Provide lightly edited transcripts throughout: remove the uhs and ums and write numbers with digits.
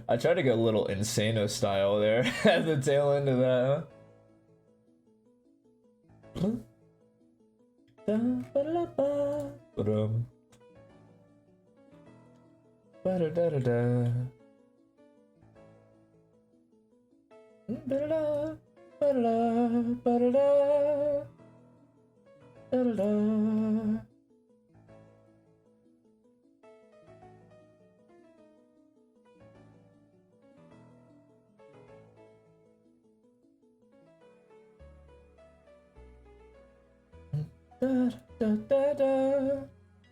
I tried to go a little Insano style there at the tail end of that, huh?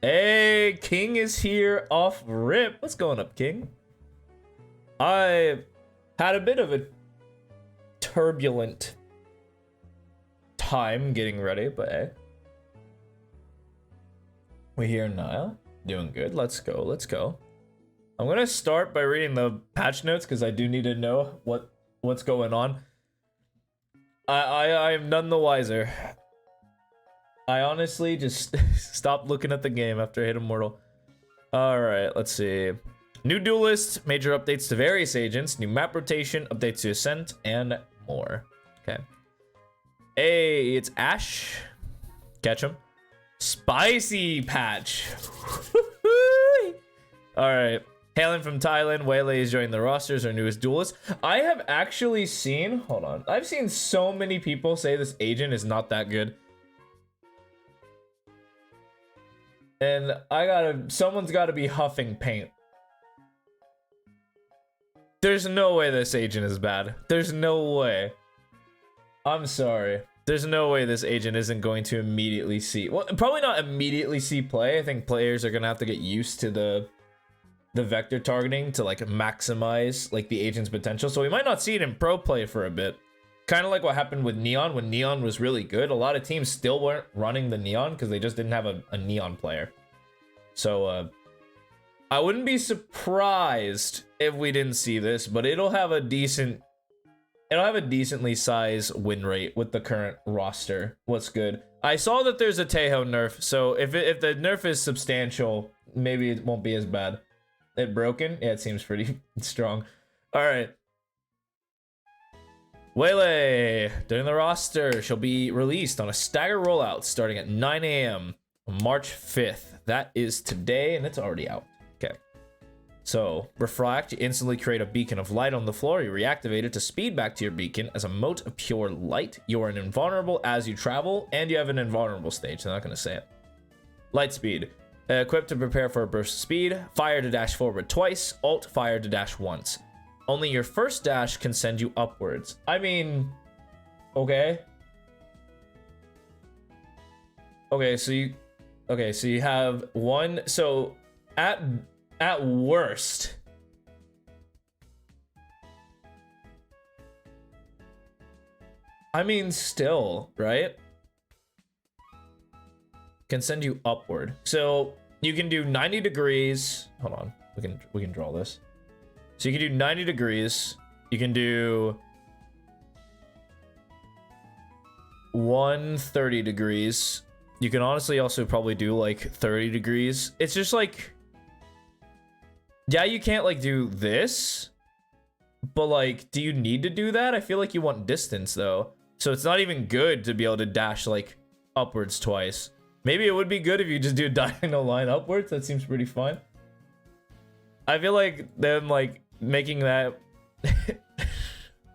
Hey, King is here off rip. What's going up, King? I had a bit of a turbulent time getting ready, but hey. We hear Niall. Doing good. Let's go. Let's go. I'm gonna start by reading the patch notes because I do need to know what's going on. I am none the wiser. I honestly just stopped looking at the game after I hit Immortal. Alright, let's see. New duelist, major updates to various agents, new map rotation, updates to Ascent, and more. Okay. Hey, it's Ash. Catch him. Spicy patch. Alright. Hailing from Thailand, Waylay is joining the rosters, our newest duelist. I have actually seen, hold on. I've seen so many people say this agent is not that good. And someone's gotta be huffing paint. There's no way this agent is bad. There's no way. I'm sorry. There's no way this agent isn't going to immediately see, well, probably not immediately see play. I think players are gonna have to get used to the vector targeting to like maximize like the agent's potential. So we might not see it in pro play for a bit. Kind of like what happened with Neon when Neon was really good. A lot of teams still weren't running the Neon because they just didn't have a Neon player. So I wouldn't be surprised if we didn't see this, but it'll have a decently sized win rate with the current roster. What's good? I saw that there's a Tejo nerf, so if the nerf is substantial, maybe it won't be as bad. It broken? Yeah, it seems pretty strong. All right. Waylay, during the roster, she'll be released on a stagger rollout starting at 9 a.m. on March 5th. That is today, and it's already out. Okay. So, Refract, you instantly create a beacon of light on the floor. You reactivate it to speed back to your beacon as a mote of pure light. You are invulnerable as you travel, and you have an invulnerable stage. I'm not going to say it. Light speed. Equipped to prepare for a burst of speed. Fire to dash forward twice. Alt fire to dash once. Only your first dash can send you upwards. I mean, okay. Okay, so you have one. So at worst, I mean, still, right? Can send you upward. So you can do 90 degrees. Hold on, we can draw this. So you can do 90 degrees. You can do 130 degrees. You can honestly also probably do like 30 degrees. It's just like, yeah, you can't like do this, but like, do you need to do that? I feel like you want distance though. So it's not even good to be able to dash like upwards twice. Maybe it would be good if you just do a diagonal line upwards. That seems pretty fun. I feel like them like making that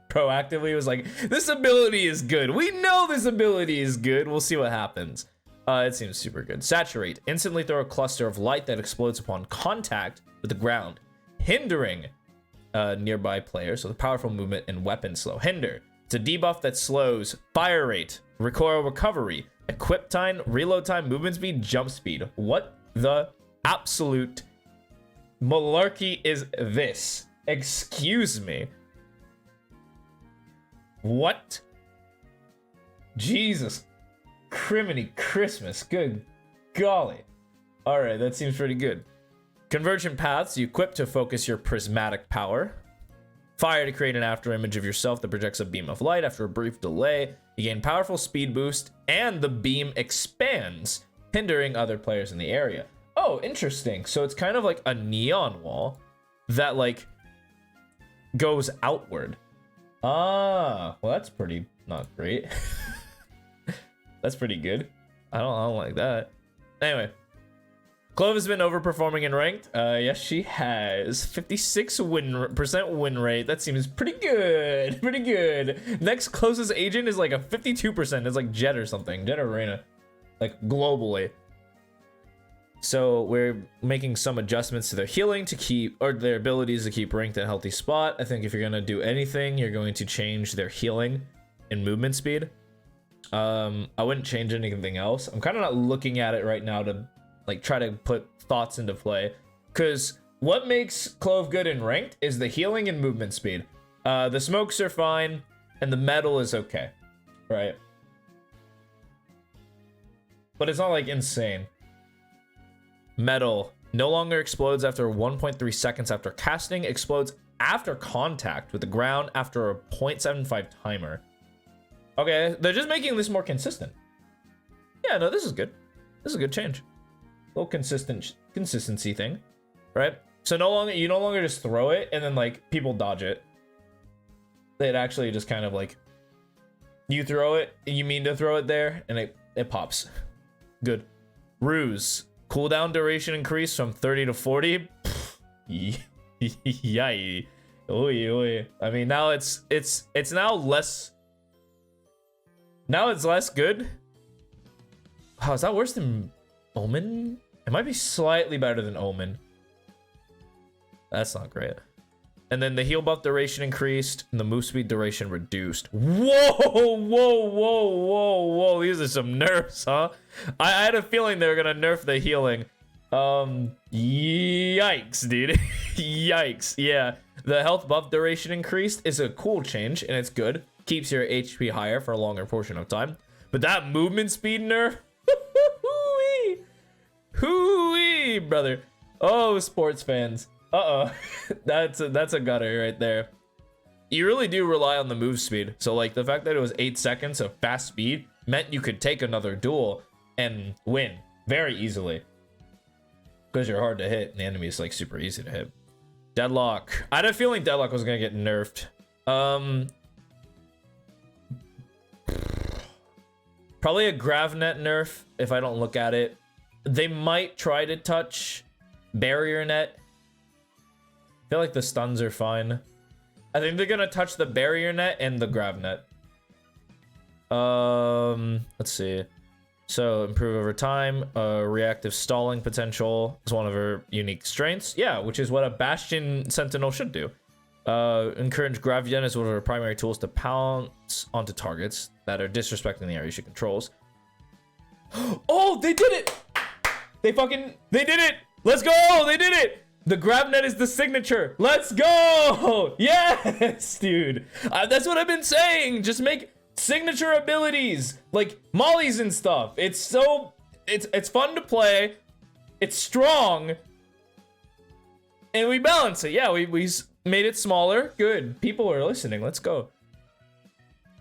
proactively was like, this ability is good. We know this ability is good. We'll see what happens. It seems super good. Saturate. Instantly throw a cluster of light that explodes upon contact with the ground, hindering nearby players with a powerful movement and weapon slow. Hinder. It's a debuff that slows fire rate, recoil recovery, equip time, reload time, movement speed, jump speed. What the absolute malarkey is this? Excuse me. What? Jesus. Criminy Christmas. Good golly. Alright, that seems pretty good. Convergent paths. You equip to focus your prismatic power. Fire to create an after image of yourself that projects a beam of light. After a brief delay, you gain powerful speed boost, and the beam expands, hindering other players in the area. Oh, interesting. So it's kind of like a neon wall that like goes outward. Ah, well, that's pretty not great. That's pretty good. I don't like that. Anyway, Clove has been overperforming in ranked. Yes, she has 56% win rate. That seems pretty good. Pretty good. Next closest agent is like a 52%. It's like Jet or something. Jet or Reyna, like globally. So we're making some adjustments to their healing to keep, or their abilities to keep ranked in a healthy spot. I think if you're gonna do anything, you're going to change their healing and movement speed. I wouldn't change anything else. I'm kind of not looking at it right now to like try to put thoughts into play, because what makes Clove good in ranked is the healing and movement speed. The smokes are fine and the metal is okay, right? But it's not like insane. Metal no longer explodes after 1.3 seconds after casting, explodes after contact with the ground after a 0.75 timer. Okay, they're just making this more consistent. Yeah, no, this is good. This is a good change. A little consistency thing, right? So you no longer just throw it and then like people dodge it. It actually just kind of like you throw it, you mean to throw it there, and it pops. Good. Ruse. Cooldown duration increase from 30 to 40. Yay. Oy. I mean, now it's now less. Now it's less good. Oh, is that worse than Omen? It might be slightly better than Omen. That's not great. And then the heal buff duration increased and the move speed duration reduced. Whoa. These are some nerfs, huh? I had a feeling they were gonna nerf the healing. Yikes, dude. Yikes. Yeah. The health buff duration increased is a cool change and it's good. Keeps your HP higher for a longer portion of time. But that movement speed nerf, hoo-wee, brother. Oh, sports fans. That's a gutter right there. You really do rely on the move speed. So like the fact that it was 8 seconds of fast speed meant you could take another duel and win very easily, because you're hard to hit and the enemy is like super easy to hit. Deadlock. I had a feeling Deadlock was gonna get nerfed. Probably a Gravnet nerf if I don't look at it. They might try to touch Barrier Net. I feel like the stuns are fine. I think they're gonna touch the Barrier Net and the Gravnet. Let's see. So improve over time. Reactive stalling potential is one of her unique strengths. Yeah, which is what a Bastion Sentinel should do. Encourage Gravgen is one of her primary tools to pounce onto targets that are disrespecting the area she controls. Oh, they did it! They did it! Let's go! They did it! The Gravnet is the signature. Let's go! Yes, dude. That's what I've been saying. Just make signature abilities like mollies and stuff. It's fun to play. It's strong. And we balance it. Yeah, we made it smaller. Good. People are listening. Let's go.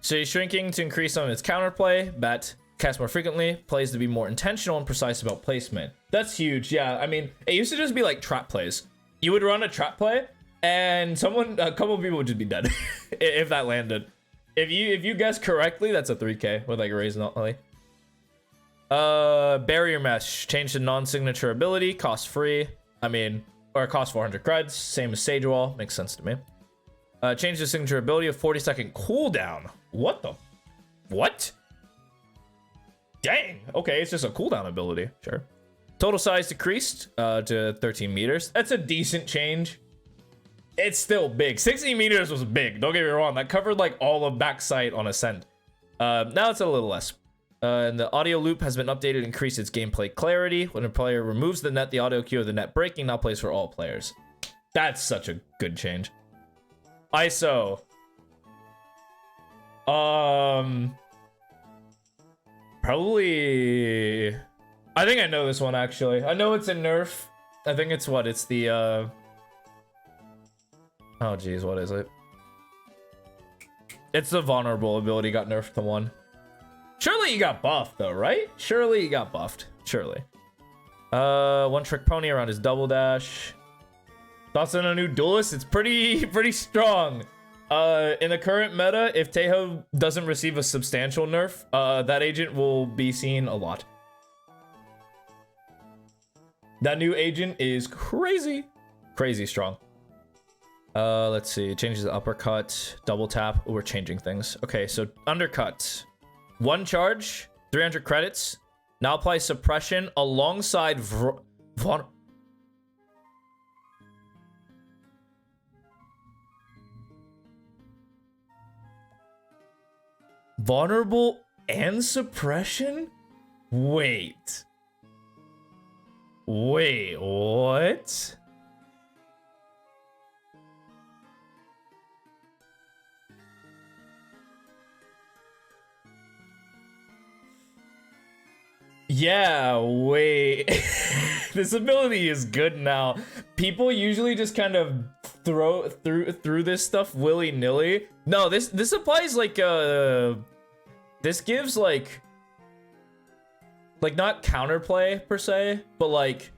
So he's shrinking to increase some of its counterplay. Bat cast more frequently. Plays to be more intentional and precise about placement. That's huge. Yeah, I mean, it used to just be like trap plays. You would run a trap play and a couple of people would just be dead if that landed. If you guess correctly, that's a 3k with like a raise not like. Barrier mesh changed to non-signature ability, cost free. I mean, or cost 400 creds, same as Sage Wall, makes sense to me. Change the signature ability of 40-second cooldown. What? Dang. Okay, it's just a cooldown ability. Sure. Total size decreased to 13 meters. That's a decent change. It's still big. 60 meters was big. Don't get me wrong. That covered like all of backside on Ascent. Now it's a little less. And the audio loop has been updated to increase its gameplay clarity. When a player removes the net, the audio cue of the net breaking now plays for all players. That's such a good change. ISO. Probably. I think I know this one actually. I know it's a nerf. I think it's what? It's the oh geez, what is it? It's the vulnerable ability got nerfed to 1. Surely you got buffed though, right? Surely you got buffed. Surely. One trick pony around his double dash. Thoughts on a new duelist? It's pretty strong. In the current meta, if Taeho doesn't receive a substantial nerf, that agent will be seen a lot. That new agent is crazy strong. Let's see. Changes the uppercut, double tap. Oh, we're changing things. Okay, so undercut. 1 charge, 300 credits. Now apply suppression alongside vulnerable and suppression? Wait, what? Yeah, wait. This ability is good now. People usually just kind of throw through this stuff willy-nilly. No, this applies like this gives like not counterplay per se, but like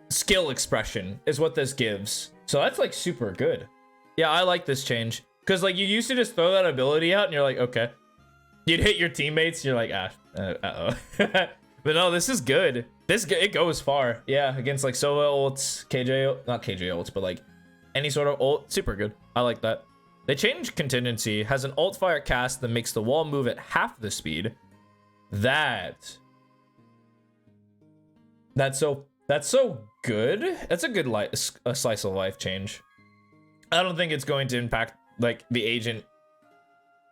skill expression is what this gives. So that's like super good. Yeah, I like this change. Cause like you used to just throw that ability out and you're like, okay. You'd hit your teammates, you're like, uh-oh. But no, this is good. It goes far. Yeah, against like Sova ults, KJ, not KJ ults, but like any sort of ult, super good. I like that. They changed contingency, has an ult fire cast that makes the wall move at half the speed. That's so good. That's a good a slice of life change. I don't think it's going to impact like the agent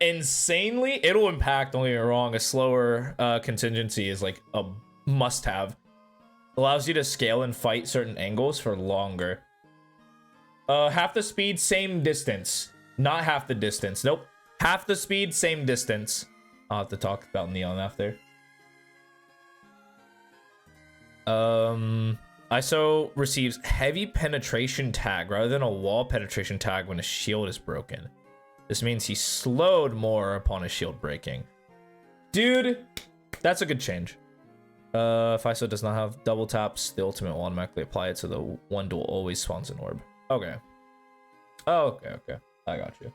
insanely. It'll impact, don't get me wrong, a slower contingency is like a must-have. Allows you to scale and fight certain angles for longer. Half the speed, same distance. Not half the distance. Nope. Half the speed, same distance. I'll have to talk about Neon after. ISO receives heavy penetration tag rather than a wall penetration tag when a shield is broken. This means he's slowed more upon his shield breaking. Dude, that's a good change. If ISO does not have double taps, the ultimate will automatically apply it so the one duel always spawns an orb. Okay. Oh, okay. I got you.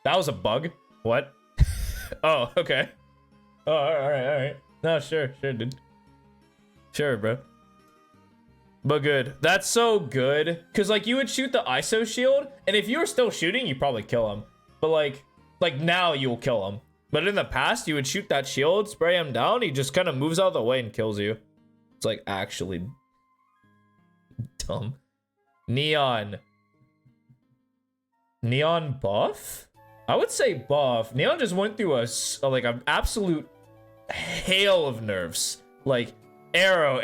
That was a bug? What? Oh, okay. Oh, alright. No, sure, dude. Sure, bro. But good. That's so good. Because, like, you would shoot the ISO shield, and if you were still shooting, you'd probably kill him. But, like now you'll kill him. But in the past, you would shoot that shield, spray him down, he just kind of moves out of the way and kills you. It's, like, actually dumb. Neon buff? I would say buff. Neon just went through like an absolute hail of nerfs. Like, arrow.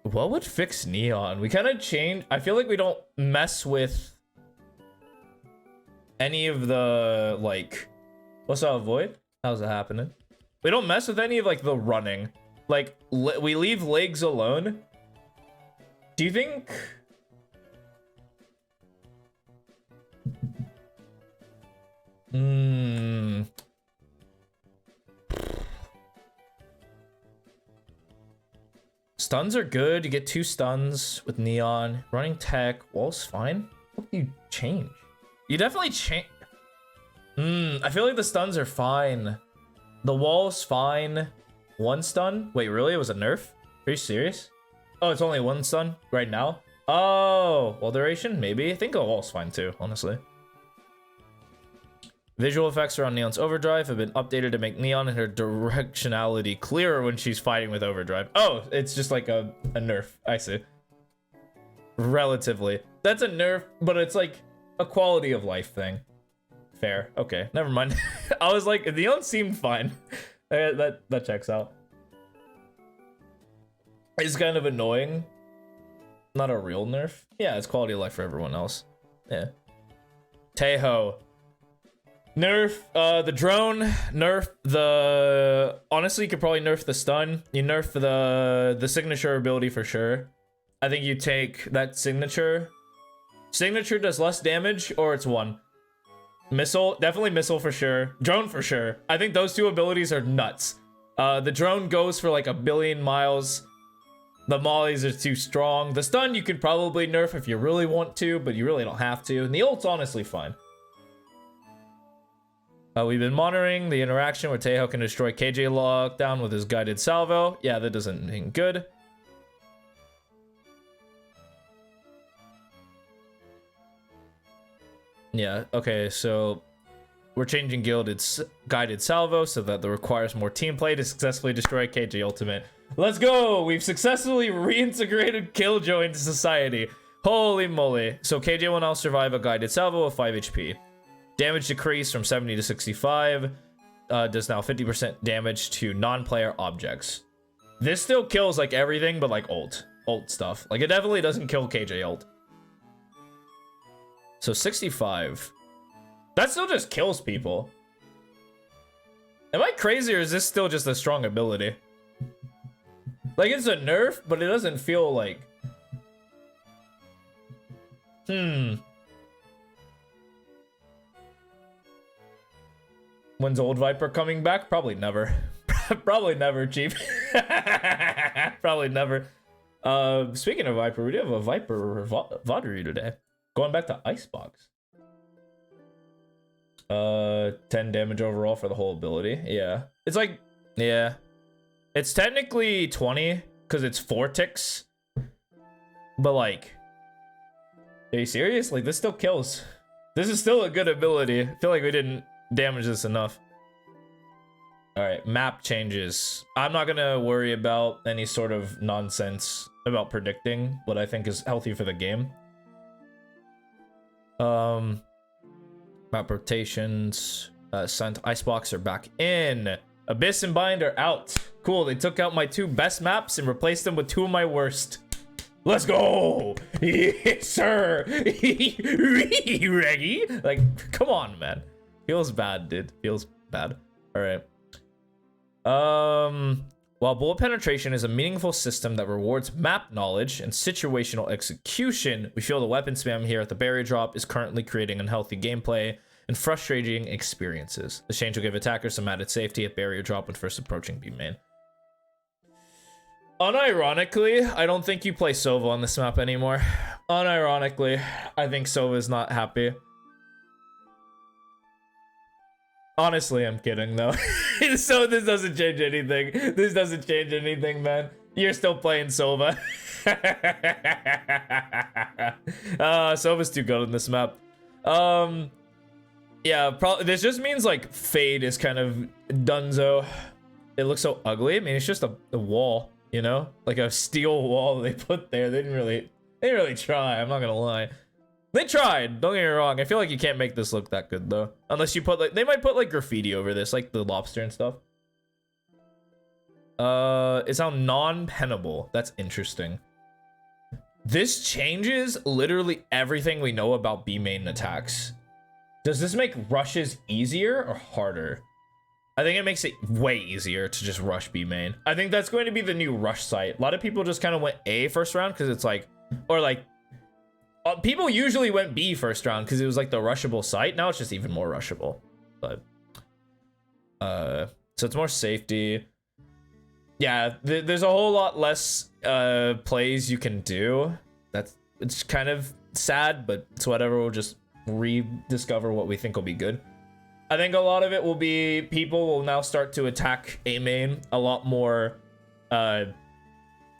What would fix Neon? We kind of changed. I feel like we don't mess with any of the, like, what's up, Void? How's it happening? We don't mess with any of, like, the running. Like, we leave legs alone. Do you think... Stuns are good. You get 2 stuns with Neon. Running tech. Wall's fine. What do you change? You definitely change... I feel like the stuns are fine. The wall's fine. 1 stun? Wait, really? It was a nerf? Are you serious? Oh, it's only 1 stun right now? Oh, wall duration? Maybe. I think the wall's fine too, honestly. Visual effects around Neon's overdrive have been updated to make Neon and her directionality clearer when she's fighting with overdrive. Oh, it's just like a nerf. I see. Relatively. That's a nerf, but it's like a quality of life thing. Fair. Okay, never mind. I was like, Neon seemed fine. That checks out. It's kind of annoying. Not a real nerf. Yeah, it's quality of life for everyone else. Yeah. Taeho. Nerf the drone, nerf the... Honestly, you could probably nerf the stun. You nerf the signature ability for sure. I think you take that signature. Signature does less damage, or it's 1. Missile, definitely missile for sure. Drone for sure. I think those two abilities are nuts. The drone goes for like 1 billion miles. The mollies are too strong. The stun you could probably nerf if you really want to, but you really don't have to. And the ult's honestly fine. We've been monitoring the interaction where Tejo can destroy KJ lockdown with his guided salvo. Yeah, that doesn't mean good. Yeah, okay, so we're changing Gilded's guided salvo so that it requires more team play to successfully destroy KJ Ultimate. Let's go! We've successfully reintegrated Killjoy into society. Holy moly. So KJ will now survive a guided salvo of 5 HP. Damage decreased from 70 to 65. Does now 50% damage to non-player objects. This still kills like everything but like ult stuff. Like it definitely doesn't kill KJ ult. So 65. That still just kills people. Am I crazy or is this still just a strong ability? Like it's a nerf, but it doesn't feel like... When's Old Viper coming back? Probably never. Probably never, Chief. Probably never. Speaking of Viper, we do have a Viper Vod Review today. Going back to Icebox. 10 damage overall for the whole ability. Yeah. It's like, yeah. It's technically 20 because it's 4 ticks. But like, are you serious? Like this still kills. This is still a good ability. I feel like we didn't damage this enough. All right, map changes. I'm not gonna worry about any sort of nonsense about predicting what I think is healthy for the game. Map rotations. Icebox are back in. Abyss and Bind are out. Cool, they took out my 2 best maps and replaced them with 2 of my worst. Let's go! Yes, sir! Reggie? Like, come on, man. Feels bad, dude. Feels bad. Alright. While bullet penetration is a meaningful system that rewards map knowledge and situational execution, we feel the weapon spam here at the barrier drop is currently creating unhealthy gameplay and frustrating experiences. The change will give attackers some added safety at barrier drop when first approaching B main. Unironically, I don't think you play Sova on this map anymore. Unironically, I think Sova is not happy. Honestly, I'm kidding though. So this doesn't change anything. This doesn't change anything, man. You're still playing Sova. Sova's too good on this map. Yeah, probably this just means like Fade is kind of dunzo. It looks so ugly. I mean, it's just a wall, you know, like a steel wall they put there. They didn't really try. I'm not gonna lie. They tried, don't get me wrong. I feel like you can't make this look that good though. Unless you put like, they might put like graffiti over this, like the lobster and stuff. It's now non-pennable. That's interesting. This changes literally everything we know about B main attacks. Does this make rushes easier or harder? I think it makes it way easier to just rush B main. I think that's going to be the new rush site. A lot of people just kind of went A first round because it's like, or like, people usually went B first round because it was like the rushable site. Now it's just even more rushable. But so it's more safety. Yeah, there's a whole lot less plays you can do. It's kind of sad, but it's whatever. We'll just rediscover what we think will be good. I think a lot of it will be people will now start to attack A main a lot more, or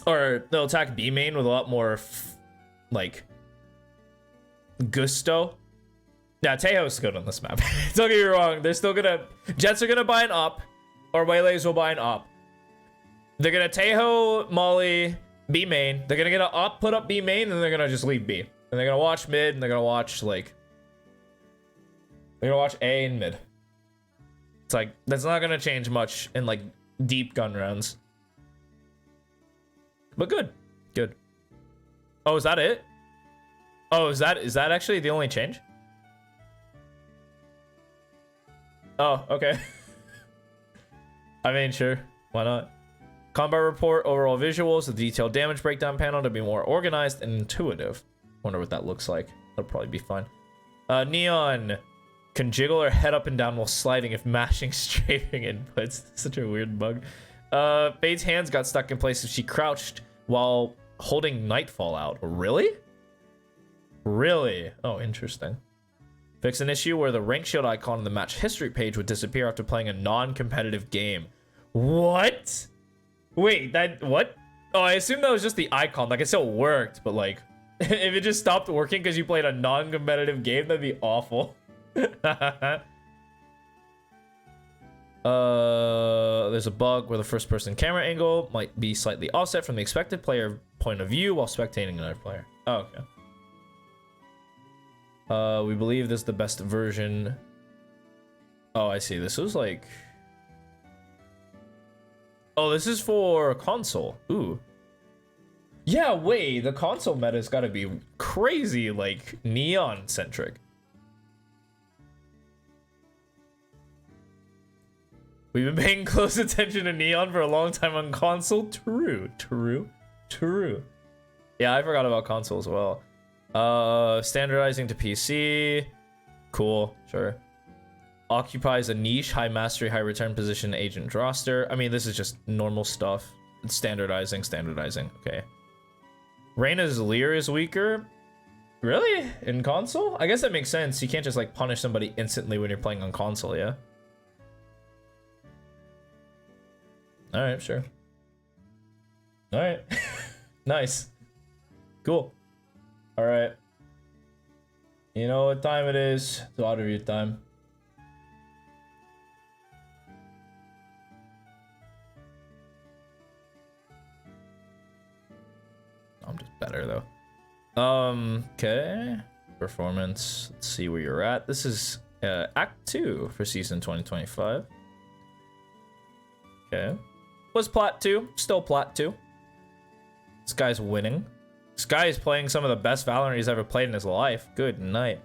they'll attack B main with a lot more like gusto. Yeah, Tejo's good on this map. Don't get me wrong. They're still gonna... Jets are gonna buy an op. Or Waylays will buy an op. They're gonna Tejo, Molly, B main. They're gonna get an op, put up B main, and they're gonna just leave B. And they're gonna watch mid, and they're gonna watch, like... They're gonna watch A and mid. It's like, that's not gonna change much in, like, deep gun rounds. But good. Good. Oh, is that it? Oh, is that actually the only change? Oh, okay. I mean, sure. Why not? Combat report, overall visuals, the detailed damage breakdown panel to be more organized and intuitive. Wonder what that looks like. That'll probably be fine. Neon. Can jiggle her head up and down while sliding if mashing strafing inputs. Such a weird bug. Fade's hands got stuck in place if she crouched while holding Nightfall out. Really? Really? Oh, interesting. Fix an issue where the rank shield icon on the match history page would disappear after playing a non-competitive game. What? Wait, what? Oh, I assume that was just the icon. Like, it still worked, but like, if it just stopped working because you played a non-competitive game, that'd be awful. There's a bug where the first-person camera angle might be slightly offset from the expected player point of view while spectating another player. Oh, okay. We believe this is the best version. Oh, I see. This was like... Oh, this is for console. Ooh. Yeah, wait. The console meta's gotta be crazy, like, neon-centric. We've been paying close attention to neon for a long time on console. True. Yeah, I forgot about console as well. Standardizing to PC. Cool, sure. Occupies a niche, high mastery, high return position agent roster. I mean, this is just normal stuff. It's standardizing. Okay. Reyna's Leer is weaker. Really? In console? I guess that makes sense. You can't just like punish somebody instantly when you're playing on console, yeah? Alright, sure. Alright. Nice. Cool. Alright. You know what time it is? It's Vod Review time. I'm just better though. Okay. Performance. Let's see where you're at. This is Act 2 for season 2025. Okay. Was Plat 2. Still Plat 2. This guy's winning. This guy is playing some of the best Valorant he's ever played in his life. Good night.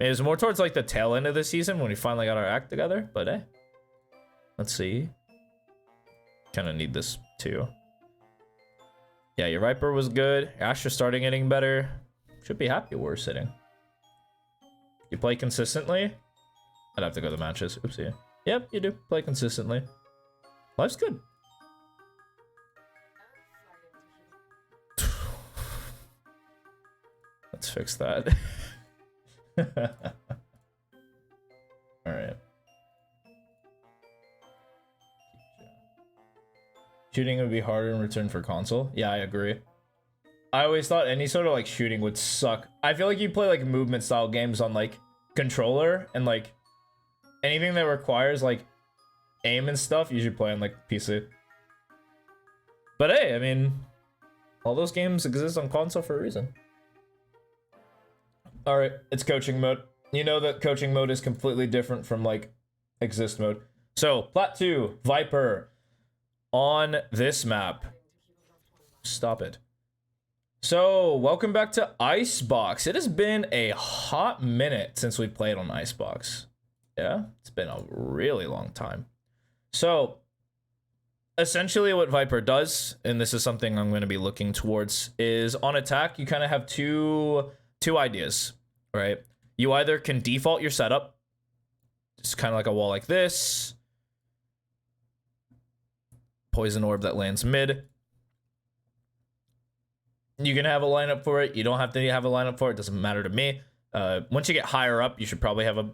It was more towards like the tail end of the season when we finally got our act together, but hey. Let's see. Kind of need this too. Yeah, your Viper was good. Asher starting getting better. Should be happy where we're sitting. You play consistently? I'd have to go to the matches. Oopsie. Yep, you do. Play consistently. Life's good. Let's fix that. Alright. Shooting would be harder in return for console. Yeah, I agree. I always thought any sort of like shooting would suck. I feel like you play like movement style games on like controller, and like anything that requires like aim and stuff you should play on like PC. But hey, I mean, all those games exist on console for a reason. Alright, it's coaching mode. You know that coaching mode is completely different from like exist mode. So Plat 2 Viper on this map. Stop it. So welcome back to Icebox. It has been a hot minute since we played on Icebox. Yeah, it's been a really long time. So essentially what Viper does, and this is something I'm going to be looking towards, is on attack you kind of have two ideas, right? You either can default your setup, it's kind of like a wall like this, poison orb that lands mid. You can have a lineup for it. You don't have to have a lineup for it. Doesn't matter to me. Once you get higher up, you should probably have a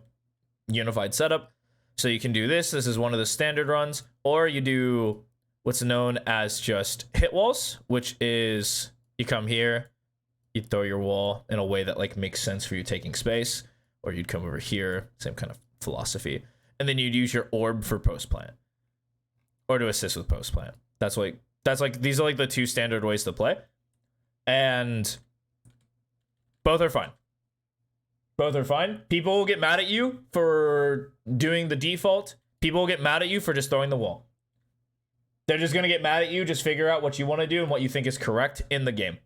unified setup. So you can do this. This is one of the standard runs. Or you do what's known as just hit walls, which is you come here, you throw your wall in a way that like makes sense for you taking space. Or you'd come over here, same kind of philosophy. And then you'd use your orb for post plant. Or to assist with post plant. That's like these are like the two standard ways to play. And both are fine. Both are fine. People will get mad at you for doing the default. People will get mad at you for just throwing the wall. They're just going to get mad at you. Just figure out what you want to do and what you think is correct in the game.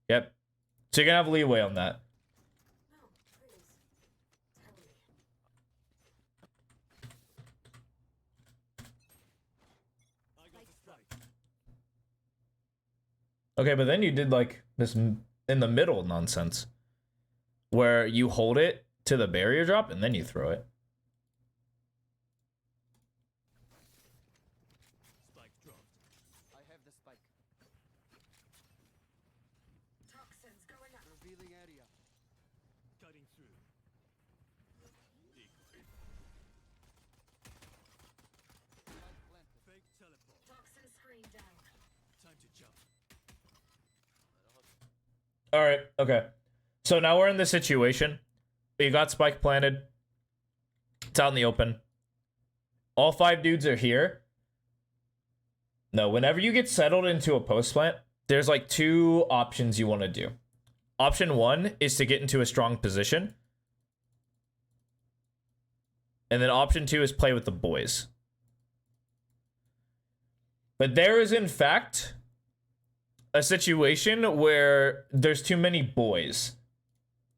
Yep. So you're going to have leeway on that. Okay, but then you did like this in the middle nonsense where you hold it to the barrier drop, and then you throw it. Spike dropped. I have the spike. Toxins going up. Revealing area. Cutting through. Decoy. Spike planted. Fake teleport. Toxin screen down. Time to jump. All right, okay. So now we're in this situation. You got spike planted. It's out in the open. All 5 dudes are here. No, whenever you get settled into a post plant, there's like 2 options you want to do. Option 1 is to get into a strong position. And then option 2 is play with the boys. But there is, in fact, a situation where there's too many boys.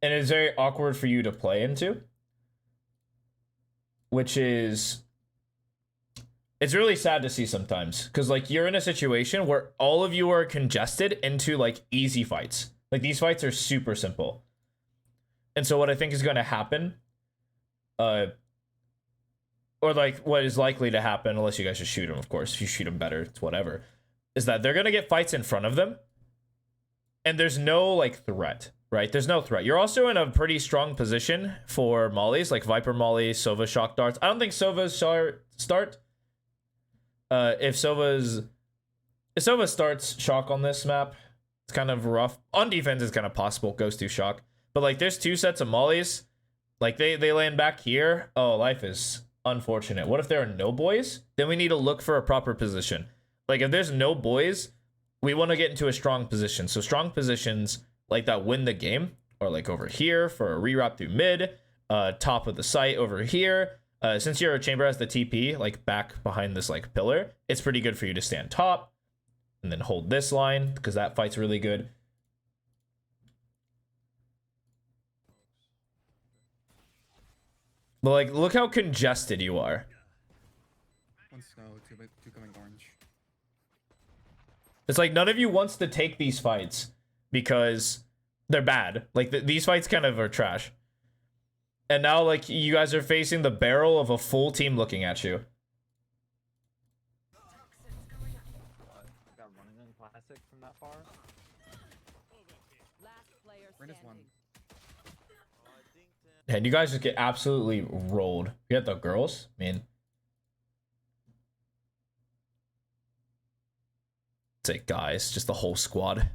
And it's very awkward for you to play into. Which is... It's really sad to see sometimes. Because, like, you're in a situation where all of you are congested into, like, easy fights. Like, these fights are super simple. And so what I think is going to happen... or, like, what is likely to happen, unless you guys just shoot them, of course. If you shoot them better, it's whatever. Is that they're going to get fights in front of them. And there's no, like, threat. Right? There's no threat. You're also in a pretty strong position for mollies, like Viper Molly, Sova Shock Darts. I don't think Sova's start. If Sova starts Shock on this map, it's kind of rough. On defense, it's kind of possible. Goes to Shock. But, like, there's 2 sets of mollies. Like, they land back here. Oh, life is unfortunate. What if there are no boys? Then we need to look for a proper position. Like, if there's no boys, we want to get into a strong position. So strong positions... like that win the game, or like over here for a rewrap through mid, top of the site over here. Since your chamber has the TP, like back behind this like pillar, it's pretty good for you to stand top and then hold this line because that fight's really good. But like, look how congested you are. 1 snow, 2 coming orange. It's like none of you wants to take these fights. Because they're bad. Like, these fights kind of are trash. And now, like, you guys are facing the barrel of a full team looking at you. Toxins going up. Got running in classic from that far. Last player Ren is 1. standing. And you guys just get absolutely rolled. You got the girls? I mean... It's like, guys, just the whole squad.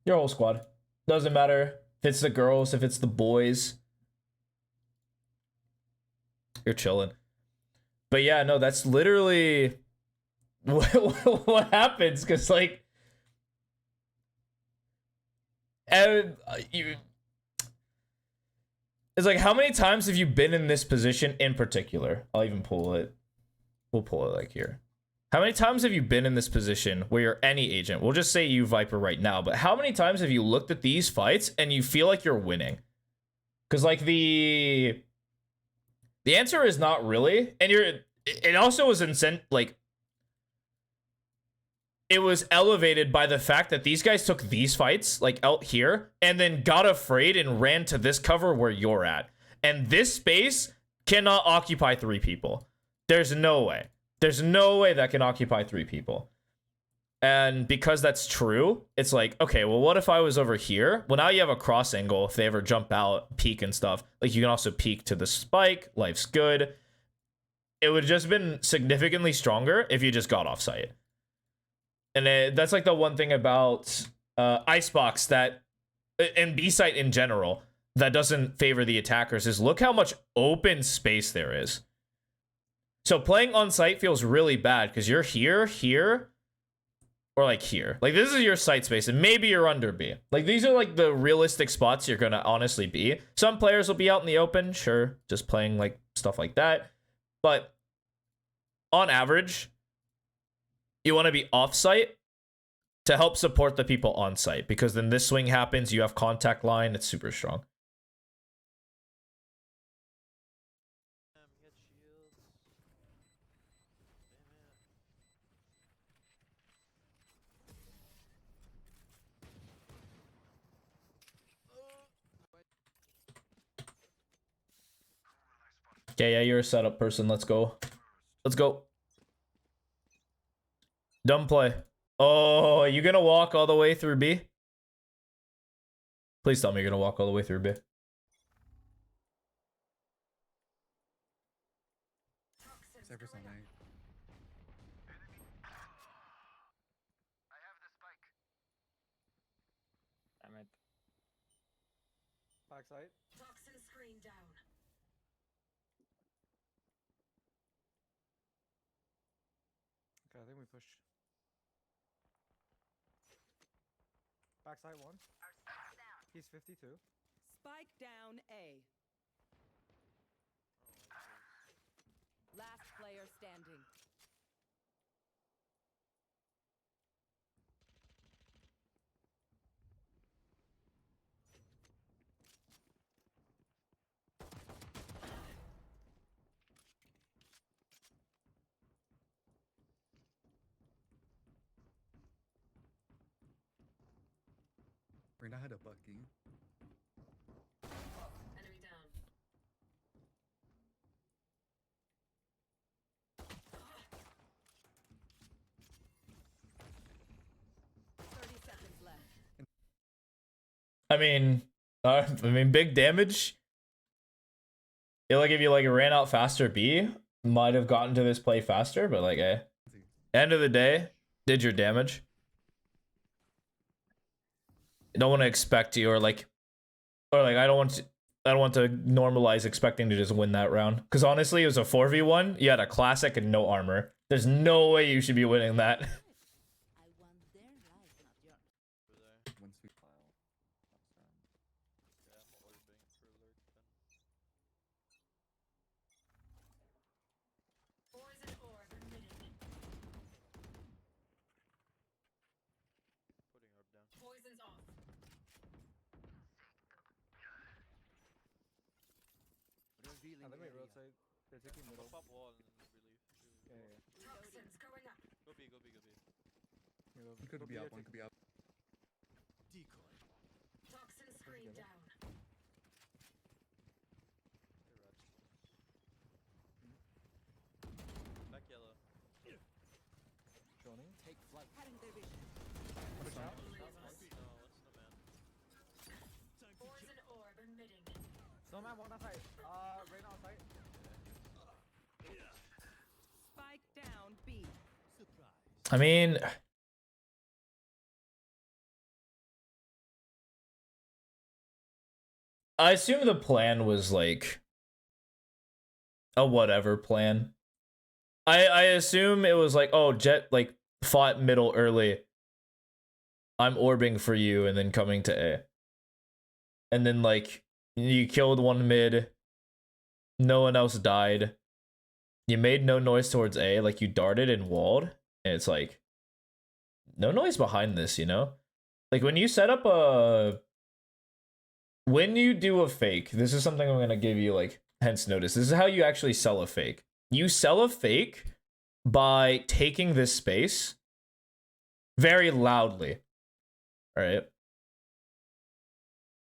Your whole squad. Doesn't matter if it's the girls, if it's the boys. You're chilling. But yeah, no, that's literally what happens. Because, like... it's like, how many times have you been in this position in particular? I'll even pull it. We'll pull it, like, here. How many times have you been in this position where you're any agent? We'll just say you Viper right now, but how many times have you looked at these fights and you feel like you're winning? Because like the answer is not really, and it also was like it was elevated by the fact that these guys took these fights like out here and then got afraid and ran to this cover where you're at, and this space cannot occupy 3 people. There's no way. There's no way that can occupy 3 people. And because that's true, it's like, okay, well, what if I was over here? Well, now you have a cross angle if they ever jump out, peek and stuff. Like, you can also peek to the spike. Life's good. It would have just been significantly stronger if you just got off site. And that's like the one thing about Icebox that, and B-site in general, that doesn't favor the attackers is look how much open space there is. So playing on site feels really bad because you're here, or like here. Like, this is your site space, and maybe you're under B. Like, these are like the realistic spots you're gonna honestly be. Some players will be out in the open, sure, just playing like stuff like that. But on average, you want to be off site to help support the people on site, because then this swing happens, you have contact line, it's super strong. Okay, yeah, you're a setup person. Let's go. Let's go. Dumb play. Oh, you gonna walk all the way through B? Please tell me you're gonna walk all the way through B. Toxins Cypher's on going up. A. Damn it. Backside. Toxin screen down. Okay, I think we push. Backside one. He's 52. Spike down A. Last player standing. Reyna had a Bucky. Enemy down. Seconds left. I mean, big damage. Feel like if you like ran out faster B, might have gotten to this play faster, but like, end of the day, did your damage. I don't want to expect you, or like I don't want to normalize expecting to just win that round. Because honestly, it was a 4v1. You had a classic and no armor. There's no way you should be winning that. I want their life, not yours. Once we Poison orb emitting. Poison's off. Revealing I think we area. rotate. They're taking middle. Pop wall and relief. Yeah. Toxins going up. Go B, go B, go B. Middle. One could Go be B or up, one take- could be up. Decoy. Toxin screen together. down. Back yellow. Johnny. Take flight. Cutting their vision. Push out. No, what's the man? Time to Poison orb emitting. Snowman one outside. Reyna outside. Spike down B. surprise. I mean, I assume the plan was like a whatever plan. I assume it was like, oh, Jet like fought middle early. I'm orbing for you and then coming to A. And then like you killed one mid. No one else died. You made no noise towards A, like you darted and walled. And it's like no noise behind this, you know? Like when you set up a when you do a fake, this is something I'm gonna give you like hence notice. This is how you actually sell a fake. You sell a fake by taking this space very loudly. All right.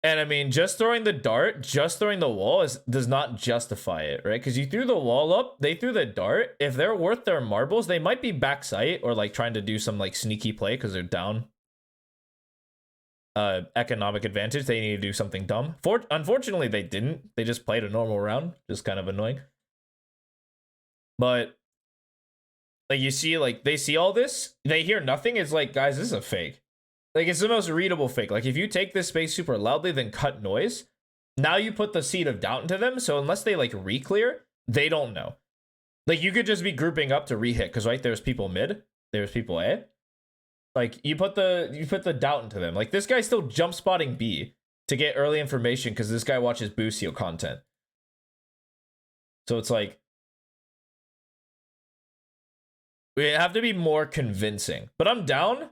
And I mean, just throwing the dart, just throwing the wall does not justify it, right? Because you threw the wall up, they threw the dart. If they're worth their marbles, they might be backside or like trying to do some like sneaky play because they're down. Economic advantage. They need to do something dumb. Unfortunately, they didn't. They just played a normal round. Just kind of annoying. But like you see, like they see all this, they hear nothing. It's like, guys, this is a fake. Like it's the most readable fake. Like if you take this space super loudly, then cut noise. Now you put the seed of doubt into them. So unless they like re-clear, they don't know. Like you could just be grouping up to re-hit because right there's people mid, there's people A. Like you put the doubt into them. Like this guy's still jump spotting B to get early information because this guy watches Busio content. So it's like we have to be more convincing. But I'm down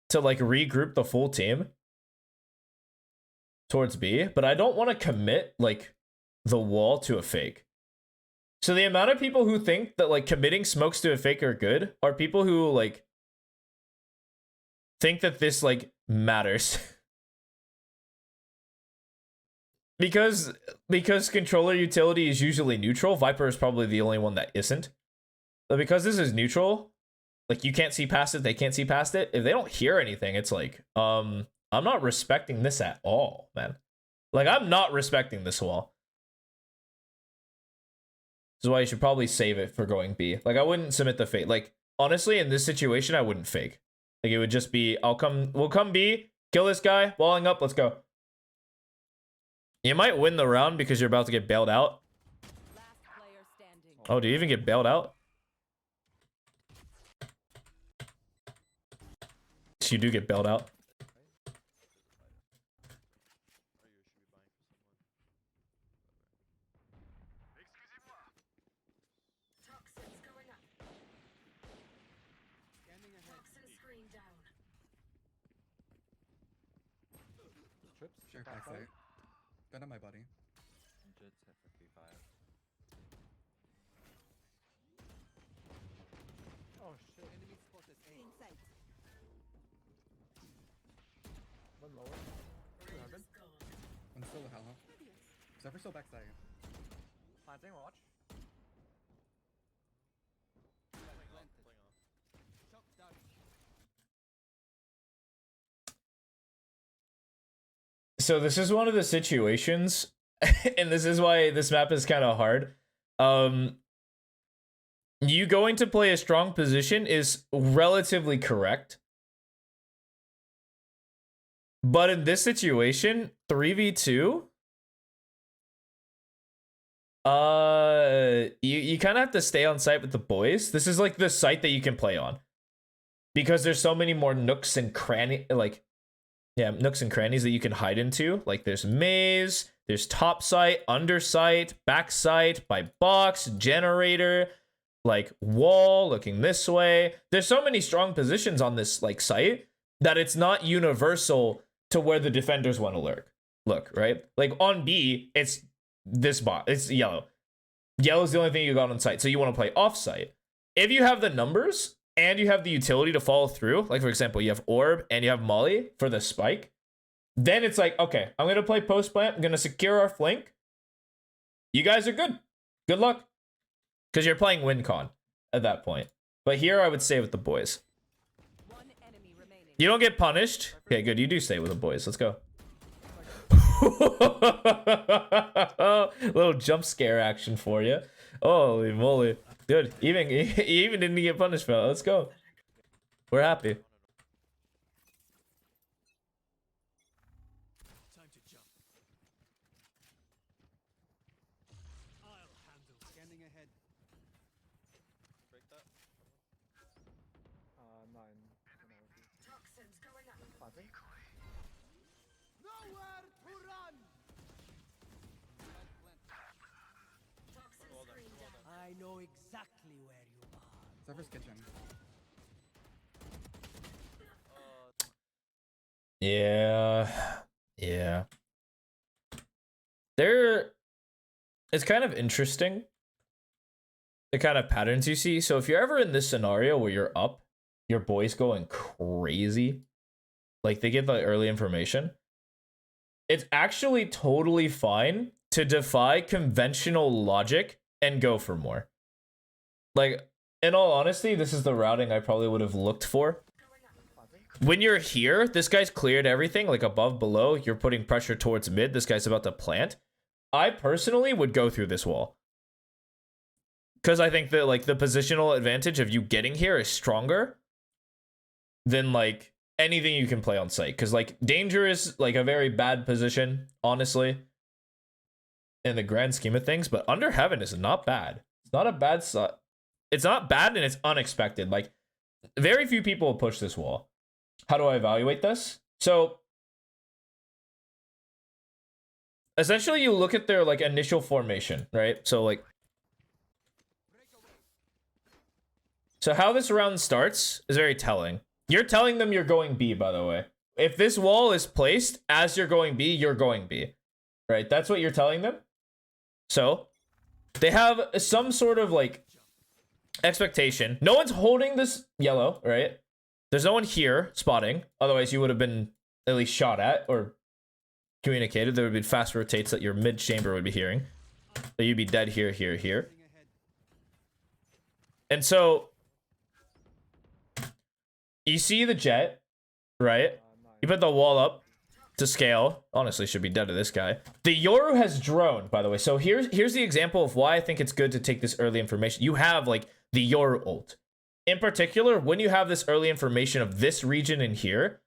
to like regroup the full team towards B, but I don't want to commit like the wall to a fake. So the amount of people who think that like committing smokes to a fake are good are people who like think that this like matters. because controller utility is usually neutral, Viper is probably the only one that isn't. But because this is neutral, like you can't see past it, they can't see past it. If they don't hear anything, it's like, I'm not respecting this at all, man. Like I'm not respecting this wall. This is why you should probably save it for going B. Like I wouldn't submit the fake. Like honestly, in this situation, I wouldn't fake. Like it would just be, we'll come B, kill this guy, walling up, let's go. You might win the round because you're about to get bailed out. Last player standing. Oh, do you even get bailed out? You do get bailed out. Toxins going up. Toxin screen down. Trips. Sure, backside. Gun on my body. Jits hit for P5. Oh shit. Enemy spotted A. Inside. One lower. Two heaven. One still with Hella. Zephyr still backside. Planting, watch. So this is one of the situations, and this is why this map is kind of hard. You going to play a strong position is relatively correct. But in this situation, 3v2, you kind of have to stay on site with the boys. This is like the site that you can play on. Because there's so many more nooks and crannies that you can hide into. Like there's maze, there's top site, under site, back site, by box, generator, like wall looking this way. There's so many strong positions on this like site that it's not universal to where the defenders want to look, right? Like on B, it's this bot, it's yellow. Yellow's the only thing you got on site, so you want to play off site. If you have the numbers and you have the utility to follow through, like for example, you have Orb and you have Molly for the spike, then it's like, okay, I'm going to play post plant. I'm going to secure our flank. You guys are good. Good luck. Because you're playing win con at that point. But here I would stay with the boys. One enemy remaining. You don't get punished. Okay, good. You do stay with the boys. Let's go. Little jump scare action for you. Holy moly. Good. He even didn't get punished for that. Let's go. We're happy. Time to jump. I'll handle. Scanning ahead. Break that. 9. Toxins going up. Planting. Nowhere to run. Toxin screen down. I know exactly where you are. Zephyr kitchen. Yeah. It's kind of interesting the kind of patterns you see. So if you're ever in this scenario where you're up, your boy's going crazy, like they get the early information, it's actually totally fine to defy conventional logic and go for more. Like, in all honesty, this is the routing I probably would have looked for. When you're here, this guy's cleared everything, like above, below, you're putting pressure towards mid, this guy's about to plant. I personally would go through this wall. Because I think that, like, the positional advantage of you getting here is stronger than, like, anything you can play on site. Because, like, danger is, like, a very bad position, honestly, in the grand scheme of things. But under heaven is not bad. It's not a bad... It's not bad and it's unexpected. Like, very few people will push this wall. How do I evaluate this? So, essentially, you look at their, like, initial formation, right? So, like... So how this round starts is very telling. You're telling them you're going B, by the way. If this wall is placed as you're going B, you're going B. Right? That's what you're telling them. So, they have some sort of, like, expectation. No one's holding this yellow, right? There's no one here spotting. Otherwise, you would have been at least shot at or communicated, there would be fast rotates that your mid chamber would be hearing. So you'd be dead here, here, here. Getting ahead. And so you see the jet, right? You put the wall up to scale. Honestly, should be dead to this guy. The Yoru has drone, by the way. So here's the example of why I think it's good to take this early information. You have like the Yoru ult. In particular, when you have this early information of this region in here,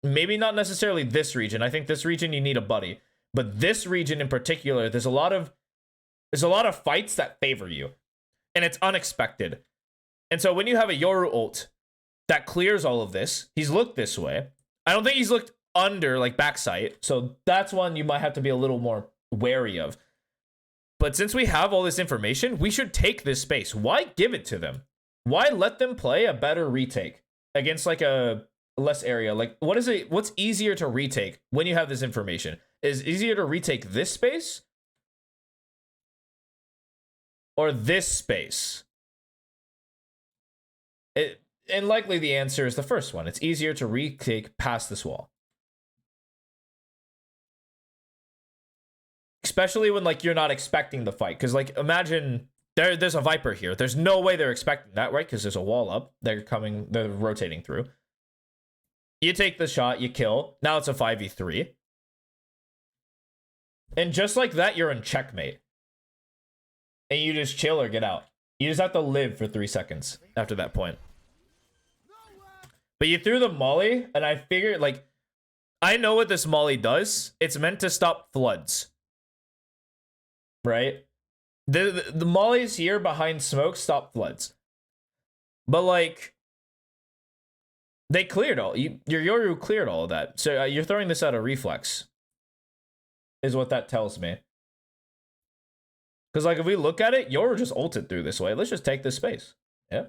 maybe not necessarily this region. I think this region you need a buddy. But this region in particular, there's a lot of fights that favor you. And it's unexpected. And so when you have a Yoru ult that clears all of this, he's looked this way. I don't think he's looked under like backside. So that's one you might have to be a little more wary of. But since we have all this information, we should take this space. Why give it to them? Why let them play a better retake against like a less area? Like what's easier to retake when you have this information? Is it easier to retake this space or this space? And likely the answer is the first one. It's easier to retake past this wall. Especially when like you're not expecting the fight. Because like imagine there's a Viper here. There's no way they're expecting that, right? Because there's a wall up. They're rotating through. You take the shot, you kill. Now it's a 5v3. And just like that, you're in checkmate. And you just chill or get out. You just have to live for 3 seconds after that point. But you threw the molly, and I figured, like, I know what this molly does. It's meant to stop floods. Right? The mollies here behind smoke stop floods. But, like, they cleared all. Your Yoru cleared all of that. So you're throwing this out of reflex. Is what that tells me. Because, like, if we look at it, Yoru just ulted through this way. Let's just take this space. Yeah.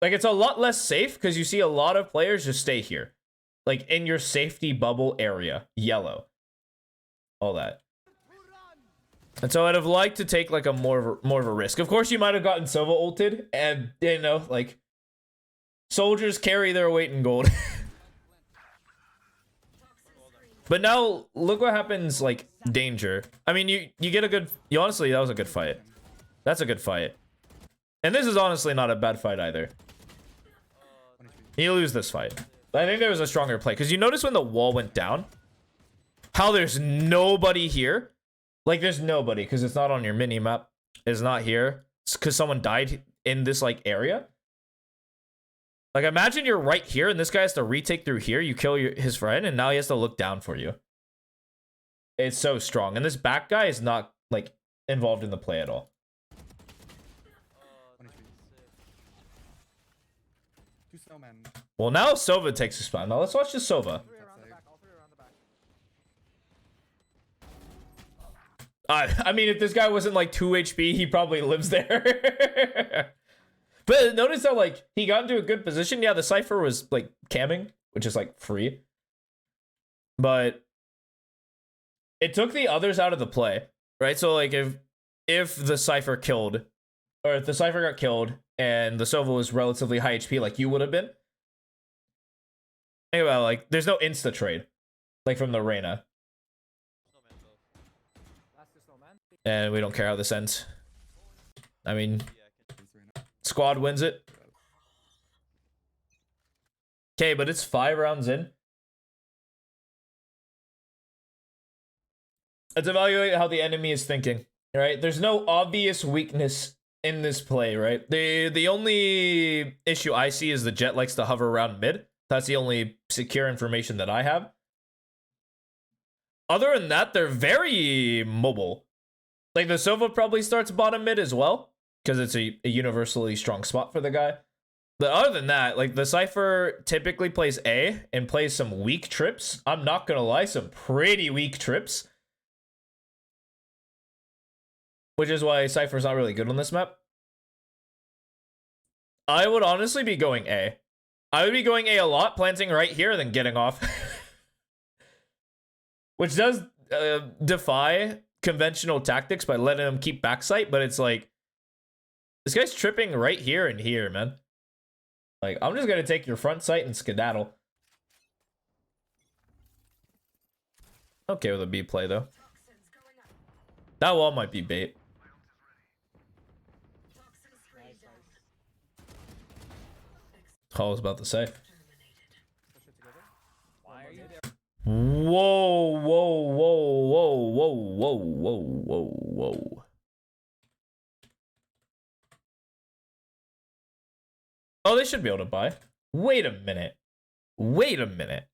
Like, it's a lot less safe because you see a lot of players just stay here. Like, in your safety bubble area. Yellow. All that. And so I'd have liked to take, like, a more of a risk. Of course, you might have gotten Sova ulted. And, you know, like, soldiers carry their weight in gold. But now, look what happens, like, danger. I mean, you get a good... honestly, that was a good fight. That's a good fight. And this is honestly not a bad fight either. You lose this fight. I think there was a stronger play. Because you notice when the wall went down, how there's nobody here? Like, there's nobody, because it's not on your mini-map. It's not here. It's because someone died in this, like, area. Like, imagine you're right here, and this guy has to retake through here. You kill his friend, and now he has to look down for you. It's so strong. And this back guy is not, like, involved in the play at all. Two snowmen. Well, now Sova takes a spot. Now let's watch the Sova. All three around the back. All three around the back. I mean, if this guy wasn't like 2 HP, he probably lives there. But notice how, like, he got into a good position. Yeah, the Cypher was, like, camming, which is, like, free. But it took the others out of the play, right? So, like, if the Cypher killed, or if the Cypher got killed and the Sova was relatively high HP like you would have been, think about it, like, there's no insta trade, like, from the Reyna. Snowman close. Last is snowman. And we don't care how this ends. I mean, Yeah, I can. squad wins it. Okay, but it's 5 rounds in. Let's evaluate how the enemy is thinking, right? There's no obvious weakness in this play, right? The only issue I see is the Jet likes to hover around mid. That's the only secure information that I have. Other than that, they're very mobile. Like, the Sova probably starts bottom mid as well, because it's a universally strong spot for the guy. But other than that, like, the Cypher typically plays A and plays some weak trips. I'm not gonna lie, some pretty weak trips. Which is why Cypher's not really good on this map. I would honestly be going A. I would be going A lot, planting right here, then getting off. Which does defy conventional tactics by letting him keep backside, but it's like, this guy's tripping right here and here, man. Like, I'm just gonna take your front sight and skedaddle. Okay with a B play though. Toxins going up. That wall might be bait. Toxin screen down. I was about to say. Terminated. Push it together. Why are you there? Whoa, whoa, whoa, whoa, whoa, whoa, whoa, whoa, whoa. Oh, they should be able to buy. Wait a minute. Wait a minute.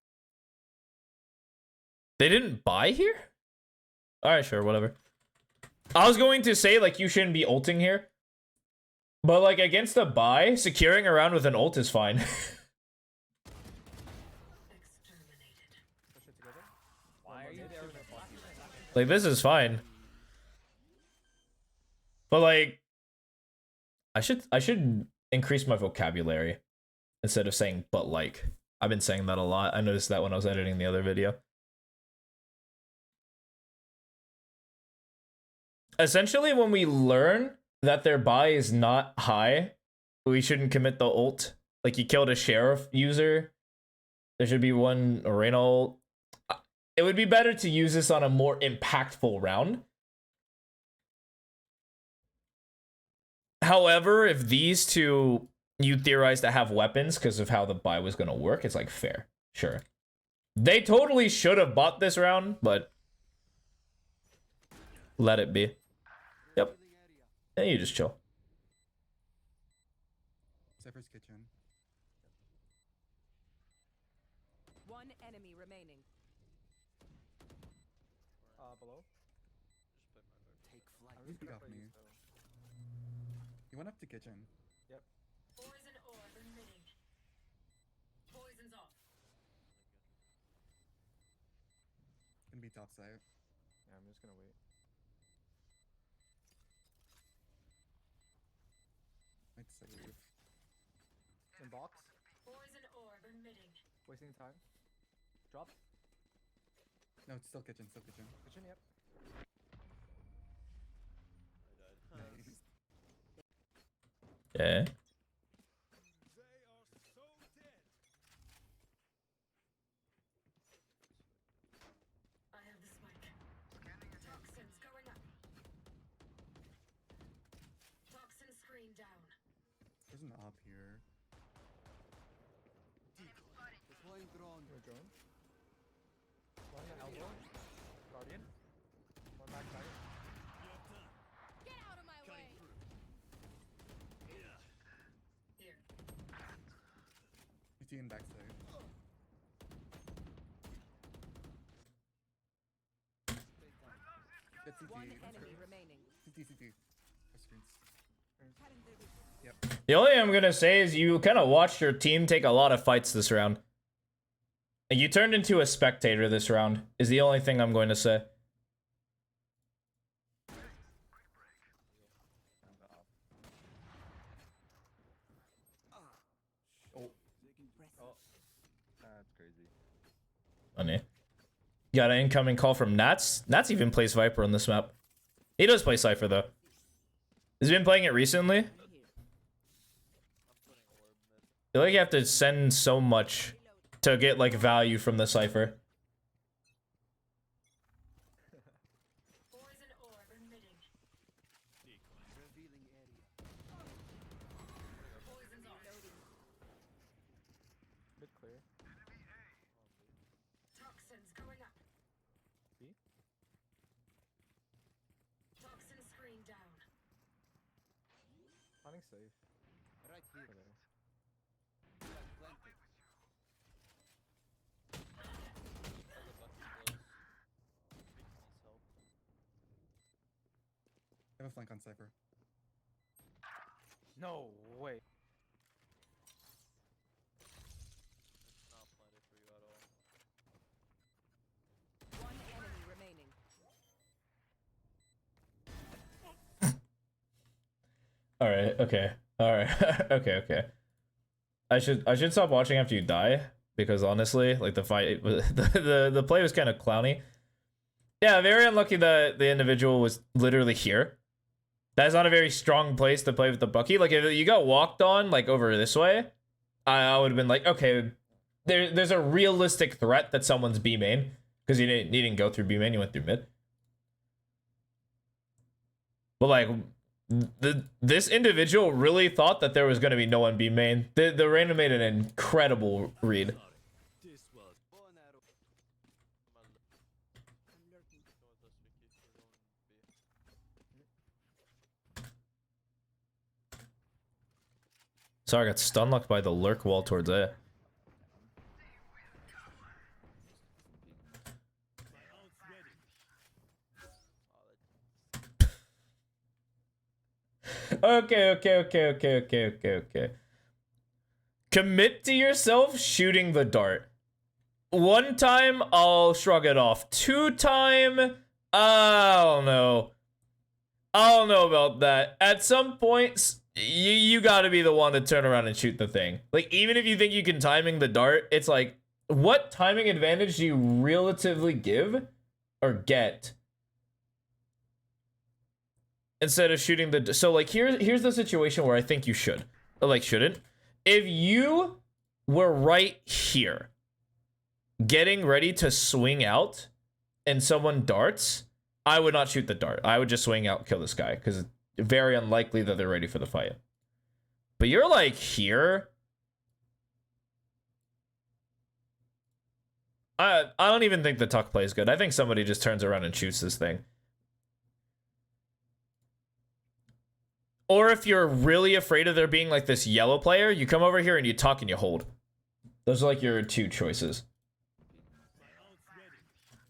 They didn't buy here? Alright, sure, whatever. I was going to say, like, you shouldn't be ulting here. But, like, against a buy, securing around with an ult is fine. Exterminated. Push it together. Why are you there with a block? Like, this is fine. But, like, I should increase my vocabulary instead of saying but like. I've been saying that a lot. I noticed that when I was editing the other video. Essentially, when we learn that their buy is not high, we shouldn't commit the ult. Like, you killed a sheriff user, there should be one arena ult. It would be better to use this on a more impactful round. However, if these two you theorize to have weapons because of how the buy was going to work, it's like fair. Sure. They totally should have bought this round, but let it be. Yep. And you just chill. Cypher's kitchen. One enemy remaining. Below. Take flight. I'm just Pick gonna up play me. this though. He went up to kitchen. Poison orb emitting. Poison's off. Gonna be top side. Yeah, I'm just gonna wait. Might save. In box. Poison orb emitting. Wasting time. Drop. No, it's still kitchen, still kitchen. Kitchen, yep. I died. Nice. Yeah. I have the spike. Toxins going up. Toxin screen down. There's an op here. Deploying drone. You're drone. One elbow. Guardian. One back side. Get out of my way! Here. CT in backside. Get CT. One enemy remaining. CT. Screens. The only thing I'm gonna say is you kind of watched your team take a lot of fights this round. And you turned into a spectator this round, is the only thing I'm going to say. That's crazy. Funny. Got an incoming call from Nats. Nats even plays Viper on this map. He does play Cypher though. He's been playing it recently. I I'm putting orb mid. feel like you have to send so much to get like value from the Cypher. Poison orb emitting. Revealing area. Poison's off. Mid clear. Toxins going up. B. Toxin screen down. Planning safe. Right here. For there. Planted. All the buttons close. Big needs help. I have a flank on Cypher. No way. It's not planted for you at all. One enemy remaining. All right. Okay. All right. Okay. I should stop watching after you die because honestly, like the fight, the play was kind of clowny. Yeah, very unlucky that the individual was literally here. That's not a very strong place to play with the Bucky. Like if you got walked on like over this way, I would have been like, okay, there's a realistic threat that someone's B main because you didn't go through B main, you went through mid. But like, this individual really thought that there was going to be no one B main. The Reyna made an incredible read. Bow and arrow. Sorry, I got stun locked by the lurk wall towards A. Okay. Commit to yourself shooting the dart. One time, I'll shrug it off. Two time, I don't know. I don't know about that. At some points, you gotta be the one to turn around and shoot the thing. Like, even if you think you can timing the dart, it's like, what timing advantage do you relatively give or get instead of shooting the... So, like, here's the situation where I think you should. Or, like, shouldn't. If you were right here, getting ready to swing out, and someone darts, I would not shoot the dart. I would just swing out, kill this guy, because it's very unlikely that they're ready for the fight. But you're, like, here... I don't even think the tuck play is good. I think somebody just turns around and shoots this thing. Or if you're really afraid of there being like this yellow player, you come over here and you tuck and you hold. Those are like your two choices.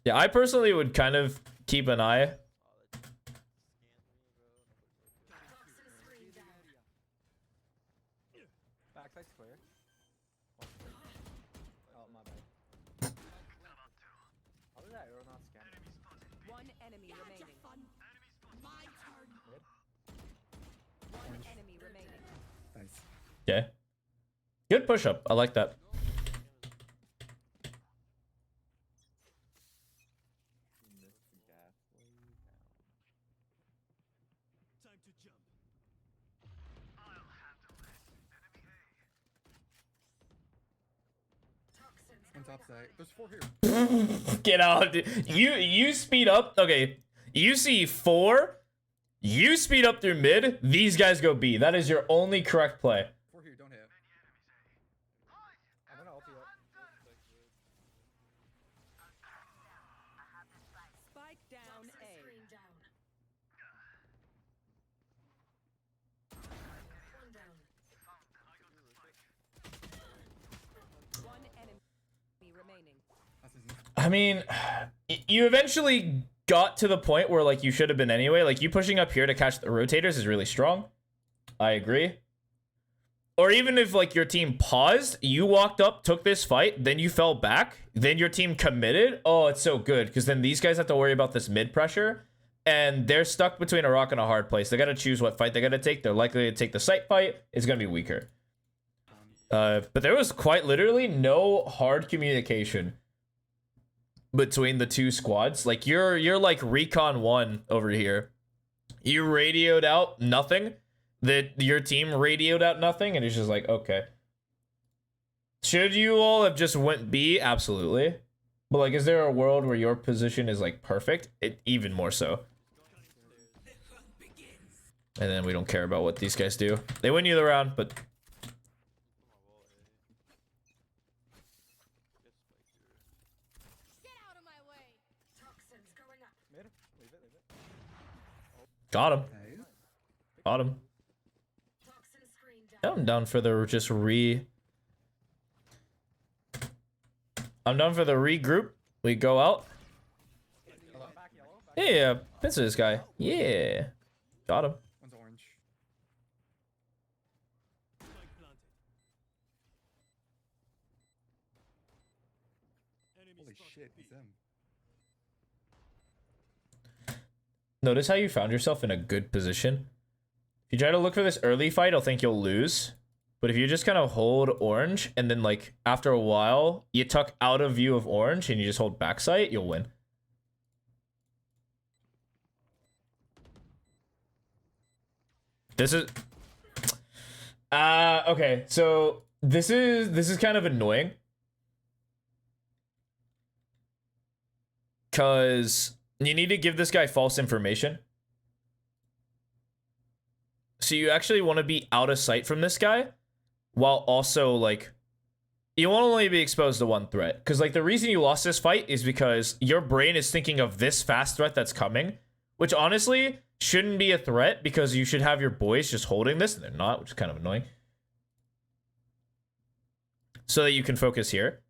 Yeah, I personally would kind of keep an eye. Toxin screen down. Backside's clear. Oh, my bad. How did that arrow not scan? One enemy remaining. My turn. Mid? One enemy remaining. Nice. Okay. Good push up. I like that. Toxins One going top up. side. There's 4 here. Get out. You speed up. Okay. You see 4. You speed up through mid. These guys go B. That is your only correct play. 4 here. Don't hit. I'm gonna ulti up. Spike down Toxin A. screen down. One down. One enemy remaining. That's easy. I mean, you eventually got to the point where like you should have been anyway. Like you pushing up here to catch the rotators is really strong. I agree. Or even if like your team paused, you walked up, took this fight, then you fell back, then your team committed. Oh, it's so good because then these guys have to worry about this mid pressure and they're stuck between a rock and a hard place. They got to choose what fight they got to take. They're likely to take the site fight. It's going to be weaker. But there was quite literally no hard communication between the two squads. Like you're like recon 1 over here. You radioed out nothing. That your team radioed out nothing, and it's just like, okay. Should you all have just went B? Absolutely. But like, is there a world where your position is like perfect? Even more so. And then we don't care about what these guys do. They win you the round, but Get out of my way. Toxins going up. Mid? Leave it, leave it. got him. Nice. Got him. Toxin screen down. Yeah, I'm down for the I'm down for the regroup. We go out. Back yellow. Back Yeah, pincer this guy. Yeah. Got him. One's orange. Holy shit, it's them. Notice how you found yourself in a good position. If you try to look for this early fight, I'll think you'll lose. But if you just kind of hold orange and then like after a while you tuck out of view of orange and you just hold backside, you'll win. This is okay, so this is kind of annoying. because you need to give this guy false information. So you actually want to be out of sight from this guy while also like you won't only be exposed to one threat. Because like the reason you lost this fight is because your brain is thinking of this fast threat that's coming, which honestly shouldn't be a threat because you should have your boys just holding this and they're not, which is kind of annoying. So that you can focus here.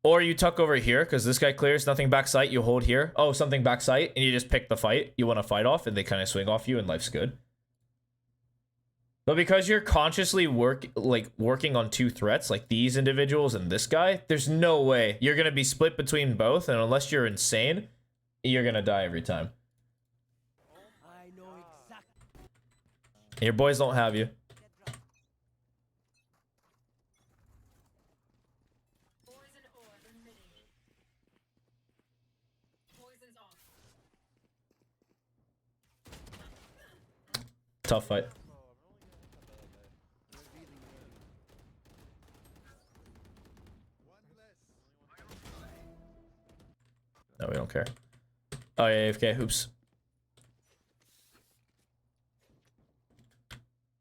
Or you tuck over here because this guy clears, nothing backside. You hold here. Oh, something backside, and you just pick the fight you want to fight off, and they kind of swing off you, and life's good. But because you're consciously working on two threats, like these individuals and this guy, there's no way you're gonna be split between both, and unless you're insane, you're gonna die every time. I know exactly. Your boys don't have you. Poison orb emitting. Poison's off. Tough fight. No, we don't care. Oh, yeah, AFK. Oops.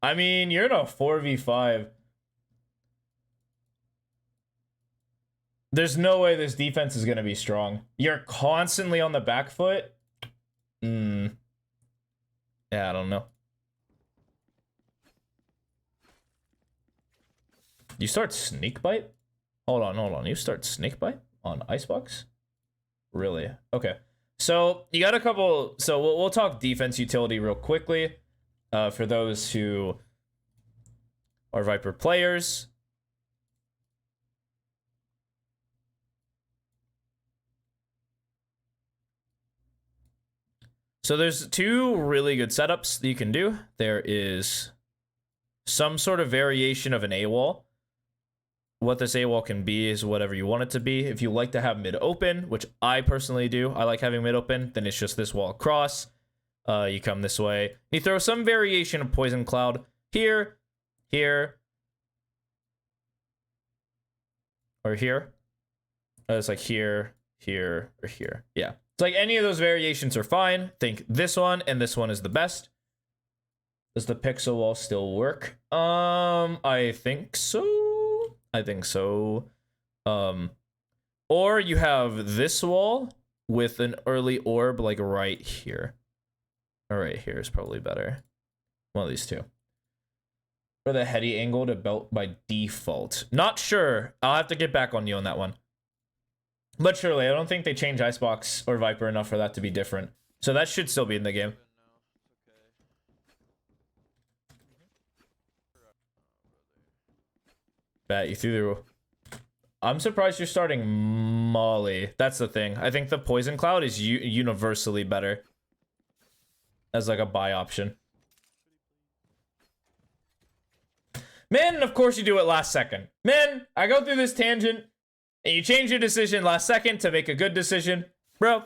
I mean, you're in a 4v5. There's no way this defense is going to be strong. You're constantly on the back foot. Yeah, I don't know. You start Snake Bite? Hold on. You start Snake Bite on Icebox? Really? Okay. So you got a couple. So we'll talk defense utility real quickly. For those who are Viper players. So there's two really good setups that you can do. There is some sort of variation of an AWOL. What this AWOL can be is whatever you want it to be. If you like to have mid open, which I personally do, I like having mid open, then it's just this wall across. You come this way. You throw some variation of Poison Cloud here, here, or here. It's like here, here, or here. Yeah. It's like any of those variations are fine. Think this one and this one is the best. Does the pixel wall still work? I think so. Or you have this wall with an early orb like right here. Or right here is probably better. One of these two. Or the heady angle to belt by default. Not sure. I'll have to get back on you on that one. But surely, I don't think they changed Icebox or Viper enough for that to be different. So that should still be in the game. Bet you threw the... I'm surprised you're starting Molly. That's the thing. I think the Poison Cloud is universally better as like a buy option. Man, of course you do it last second. Man, I go through this tangent and you change your decision last second to make a good decision. Bro.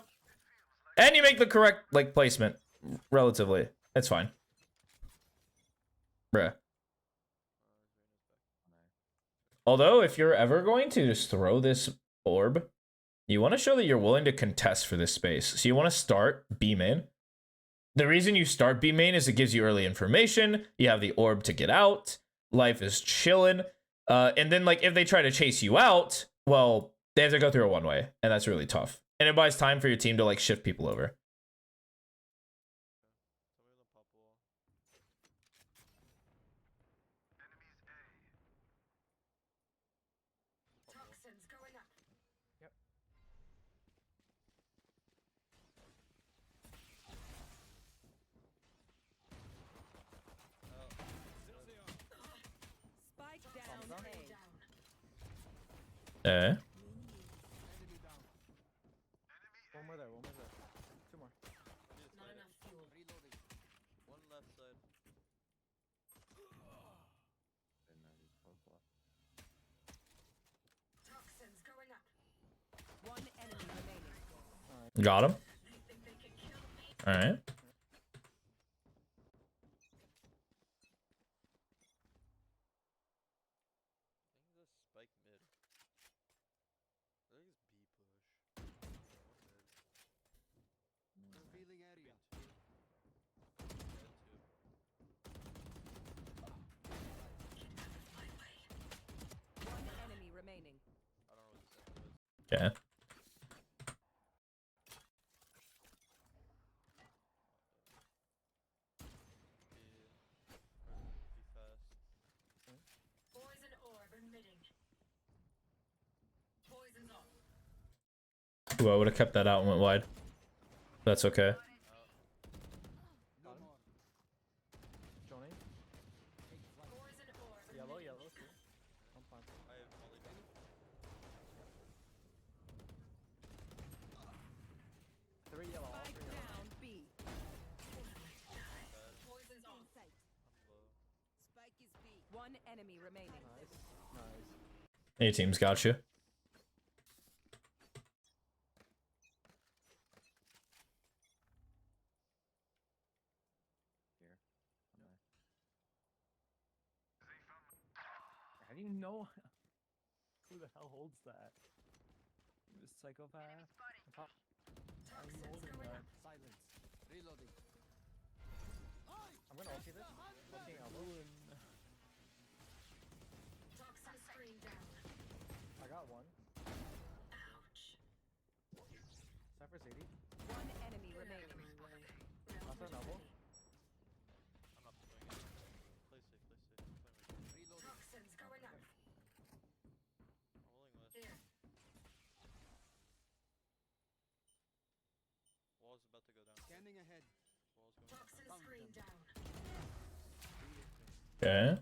And you make the correct like placement relatively. It's fine. Bruh. Although, if you're ever going to just throw this orb, you want to show that you're willing to contest for this space. So you want to start B main. The reason you start B main is it gives you early information. You have the orb to get out. Life is chilling. And then, like, if they try to chase you out, well, they have to go through a one-way. And that's really tough. And it buys time for your team to, like, shift people over. Toxins going up. Yep. Spike down Toxins A. down. Enemy down. One more there. Two more. Not enough fuel. Reloading. One left side. Toxins going up. One enemy remaining. Got him. They think they can kill me. All right. Yeah. Be fast. Poison orb emitting. Poison's off. Ooh, I would have kept that out and went wide. That's okay. No more. Johnny. Poison orb Yellow, emitting. yellow, too. I'm fine. I have molly down. 3 yellow, all 3 yellow. Down B. Poison's off. Insight. I'm low. Spike is B. One enemy remaining. Nice. Nice. Any team's got you. Here. How do you know? Who the hell holds that? You psychopath. How are you Toxins holding going that? up. Silence. Reloading. I'm gonna ulti this. Fucking elbow. Toxin screen down. I got one. Ouch. Cypher's 80. One enemy remaining. Last one elbow. I'm not doing it. Play safe, play safe. Play me. Reloading. Toxins going up. I'm rolling with. Here. Wall's about to go down. Scanning ahead. Wall's going down. Toxin screen down. Okay.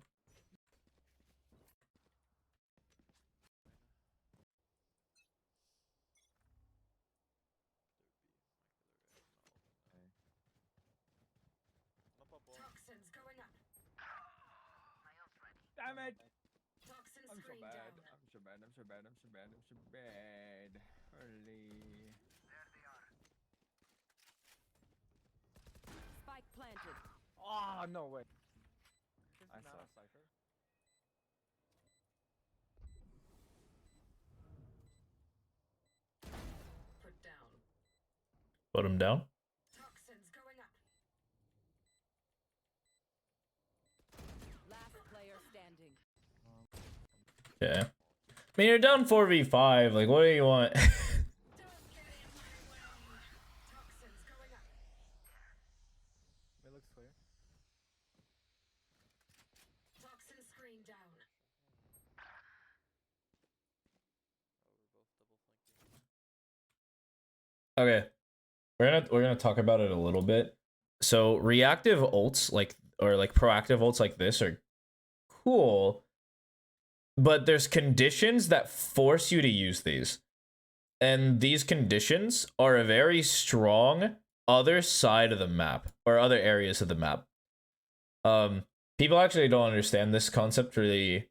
Up, up, wall. Toxins going up. Damn it! Toxin I'm so screen bad. down. I'm so bad. I'm so bad. I'm so bad. I'm so bad. Early. Spike planted. Oh, no way. I saw Cypher. Put down. Put him down. Toxins going up. Last player standing. Yeah. I mean, you're down 4v5. Like, what do you want? Don't get in my way. Toxins going up. It looks clear. Toxin screen down. Oh, we're both double flanking. Okay. We're gonna talk about it a little bit. So reactive ults or proactive ults like this are cool, but there's conditions that force you to use these. And these conditions are a very strong other side of the map or other areas of the map. People actually don't understand this concept really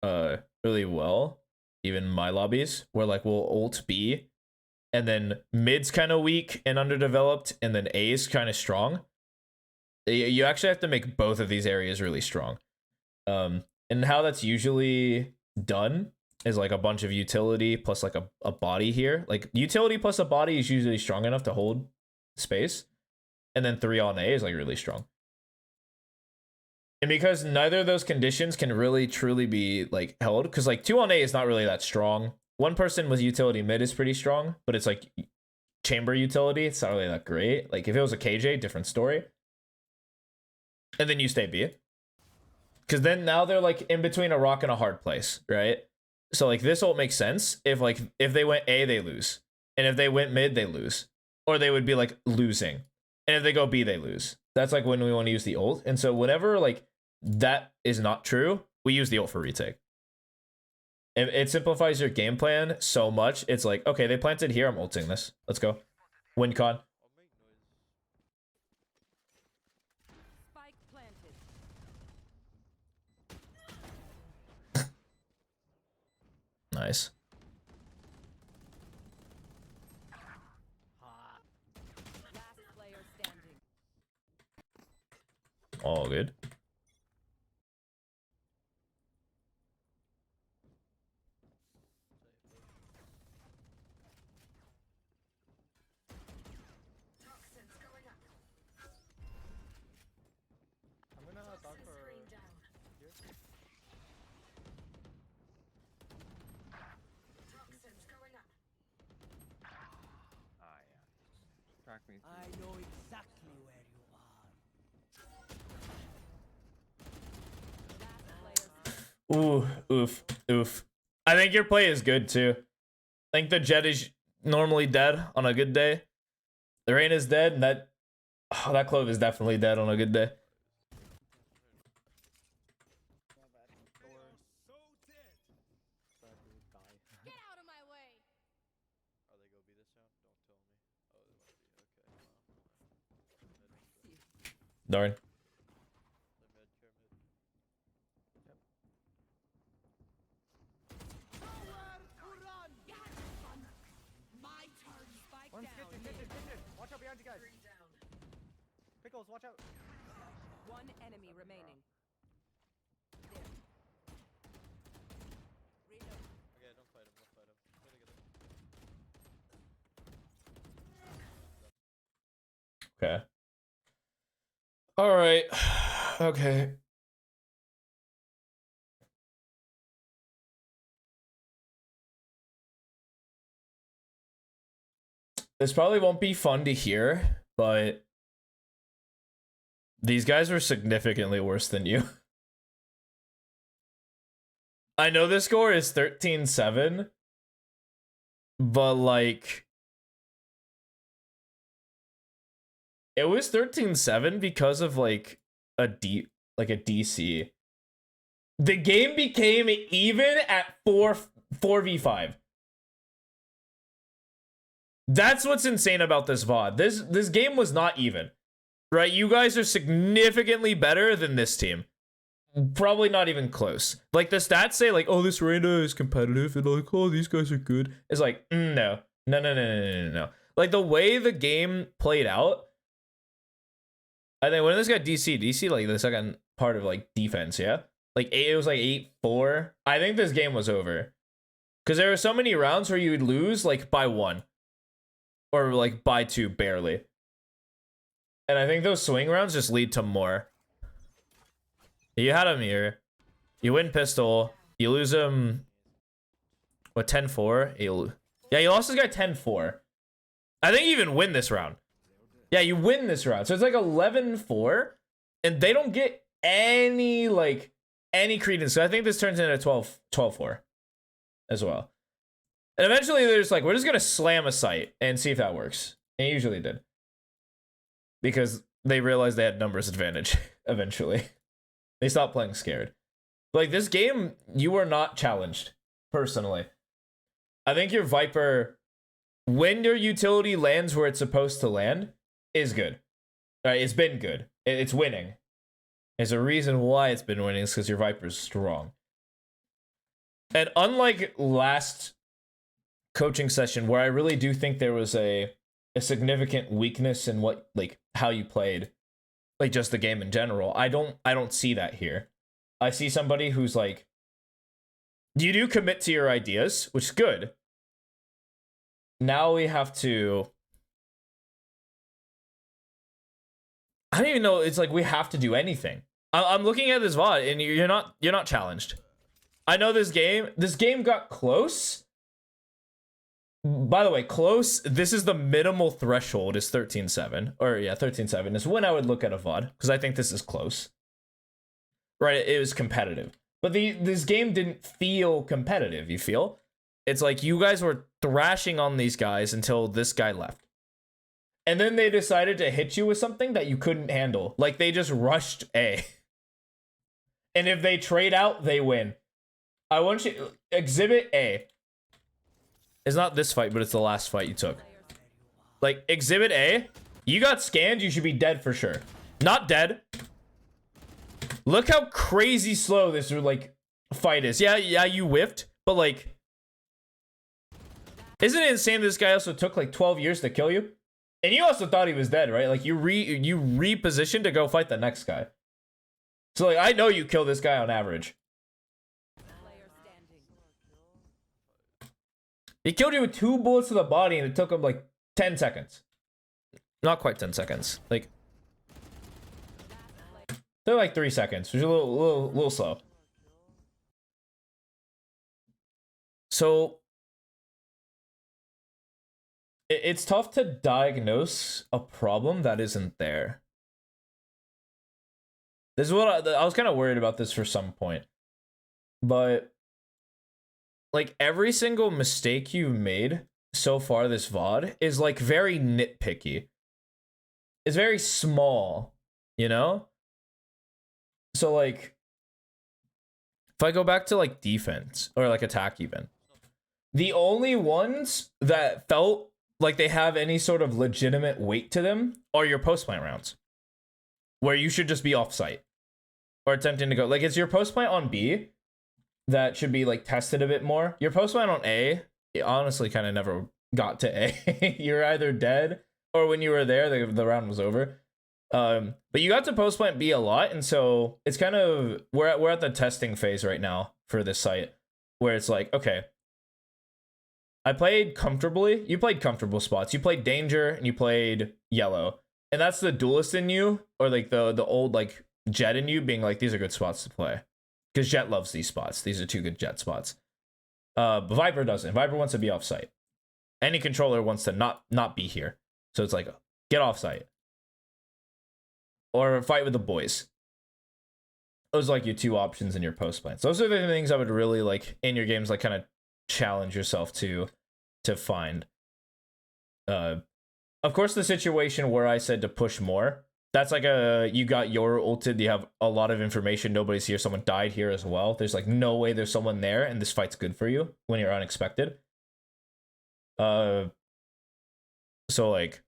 really well, even my lobbies, where like we'll ult B and then mid's kind of weak and underdeveloped, and then A is kind of strong. You actually have to make both of these areas really strong. And how that's usually done is like a bunch of utility plus like a body here. Like utility plus a body is usually strong enough to hold space. And then 3 on A is like really strong. And because neither of those conditions can really truly be like held, because like 2 on A is not really that strong. One person with utility mid is pretty strong, but it's like chamber utility. It's not really that great. Like if it was a KJ, different story. And then you stay B. Because then now they're like in between a rock and a hard place, right? So like this ult makes sense if they went A, they lose. And if they went mid, they lose. Or they would be like losing. And if they go B, they lose. That's like when we want to use the ult. And so whenever like that is not true, we use the ult for retake. And it simplifies your game plan so much. It's like, okay, they planted here. I'm ulting this. Let's go. Win con. I'll make noise. Spike planted. Nice. Last player standing. All good. Toxins going up. I'm gonna talk Toxin for screen down. here. Toxins back me. I know exactly where you are. Last player. Oof. I think your play is good too. I think the Jet is normally dead on a good day. The Rain is dead, and that Clove is definitely dead on a good day. Get out of my way. Are they go B this round? Don't tell me. Oh, they might be. Okay. Darn. They're mid, pyramid. My turn. Spike One's down. kitchen. Watch out behind you guys. Three down. Pickles, watch out. One enemy remaining. Okay, don't fight him. Don't fight him. Play together. Okay. All right. Okay. This probably won't be fun to hear, but these guys are significantly worse than you. I know the score is 13-7, but like it was 13-7 because of like a DC. The game became even at 4v5. That's what's insane about this VOD. This game was not even. Right? You guys are significantly better than this team. Probably not even close. Like the stats say like, oh, this Reyna is competitive and like, oh, these guys are good. It's like, no. Like the way the game played out, I think when this got DC like the second part of like defense, yeah? Like it was like 8-4. I think this game was over. Because there were so many rounds where you would lose like by 1. Or like by 2, barely. And I think those swing rounds just lead to more. You had him here. You win pistol. You lose him. What, 10-4? Yeah, you lost this guy 10-4. I think you even win this round. Yeah, you win this round. So it's like 11-4. And they don't get any, like, any credence. So I think this turns into 12-4 as well. And eventually they're just like, we're just going to slam a site and see if that works. And it usually did. Because they realized they had numbers advantage eventually. They stopped playing scared. Like this game, you were not challenged, personally. I think your Viper, when your utility lands where it's supposed to land, is good. It's been good. It's winning. There's a reason why it's been winning, is because your Viper's strong. And unlike last coaching session, where I really do think there was a significant weakness in what, like, how you played, like just the game in general, I don't see that here. I see somebody who's like, you do commit to your ideas, which is good. Now we have to, I don't even know, it's like we have to do anything. I'm looking at this VOD and you're not challenged. I know this game got close. By the way, close, this is the minimal threshold, is 13-7. Or yeah, 13-7 is when I would look at a VOD, because I think this is close. Right, it was competitive. But this game didn't feel competitive, you feel? It's like you guys were thrashing on these guys until this guy left. And then they decided to hit you with something that you couldn't handle. Like they just rushed A. And if they trade out, they win. I want you, exhibit A. It's not this fight, but it's the last fight you took. Like, exhibit A, you got scanned, you should be dead for sure. Not dead. Look how crazy slow this, like, fight is. Yeah, you whiffed, but, like, isn't it insane this guy also took, like, 12 years to kill you? And you also thought he was dead, right? Like, you repositioned to go fight the next guy. So, like, I know you kill this guy on average. He killed you with 2 bullets to the body, and it took him like 10 seconds. Not quite 10 seconds. Like, they're like 3 seconds, which is a little slow. So it's tough to diagnose a problem that isn't there. This is what I was kind of worried about this for some point, but like every single mistake you've made so far this VOD is like very nitpicky. It's very small, you know? So like if I go back to like defense or like attack even, the only ones that felt like they have any sort of legitimate weight to them are your post plant rounds, where you should just be off site or attempting to go. Like it's your post plant on B that should be like tested a bit more. Your post plant on A, it honestly kind of never got to A. You're either dead or when you were there, the round was over. But you got to post plant B a lot, and so it's kind of we're at the testing phase right now for this site, where it's like, okay, I played comfortably. You played comfortable spots. You played danger and you played yellow, and that's the duelist in you, or like the old like Jet in you, being like, these are good spots to play, because Jet loves these spots. These are two good Jet spots. But Viper doesn't. Viper wants to be off site. Any controller wants to not be here. So it's like, get off site or fight with the boys. Those are like your two options in your post plans. Those are the things I would really like in your games, like kind of challenge yourself to find. Of course, the situation where I said to push more, that's like you got your ulted, you have a lot of information, nobody's here, someone died here as well. There's like no way there's someone there, and this fight's good for you when you're unexpected. So like,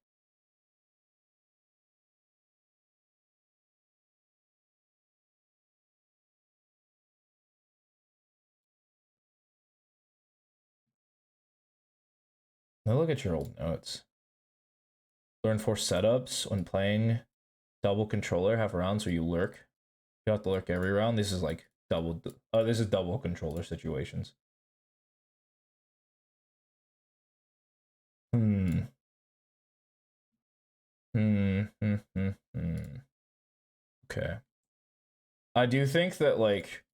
now look at your old notes. Learn 4 setups when playing double controller. Have rounds where you lurk. You have to lurk every round. This is like double. Oh, this is double controller situations. Okay. I do think that like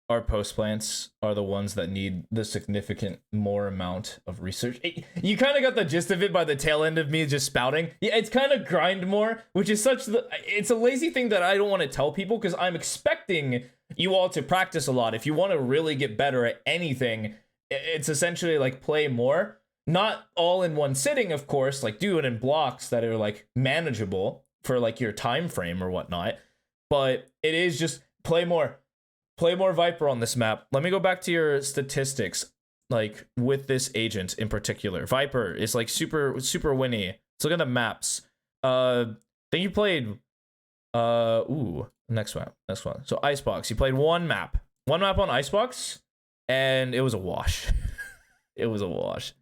our post plants are the ones that need the significant more amount of research. You kind of got the gist of it by the tail end of me just spouting. Yeah, it's kind of grind more, which is it's a lazy thing that I don't want to tell people, because I'm expecting you all to practice a lot. If you want to really get better at anything, it's essentially like play more. Not all in one sitting, of course, like do it in blocks that are like manageable for like your time frame or whatnot. But it is just play more. Play more Viper on this map. Let me go back to your statistics, like with this agent in particular. Viper is like super winny. Let's look at the maps. Then you played next one. So Icebox. You played one map on Icebox, and it was a wash. It was a wash.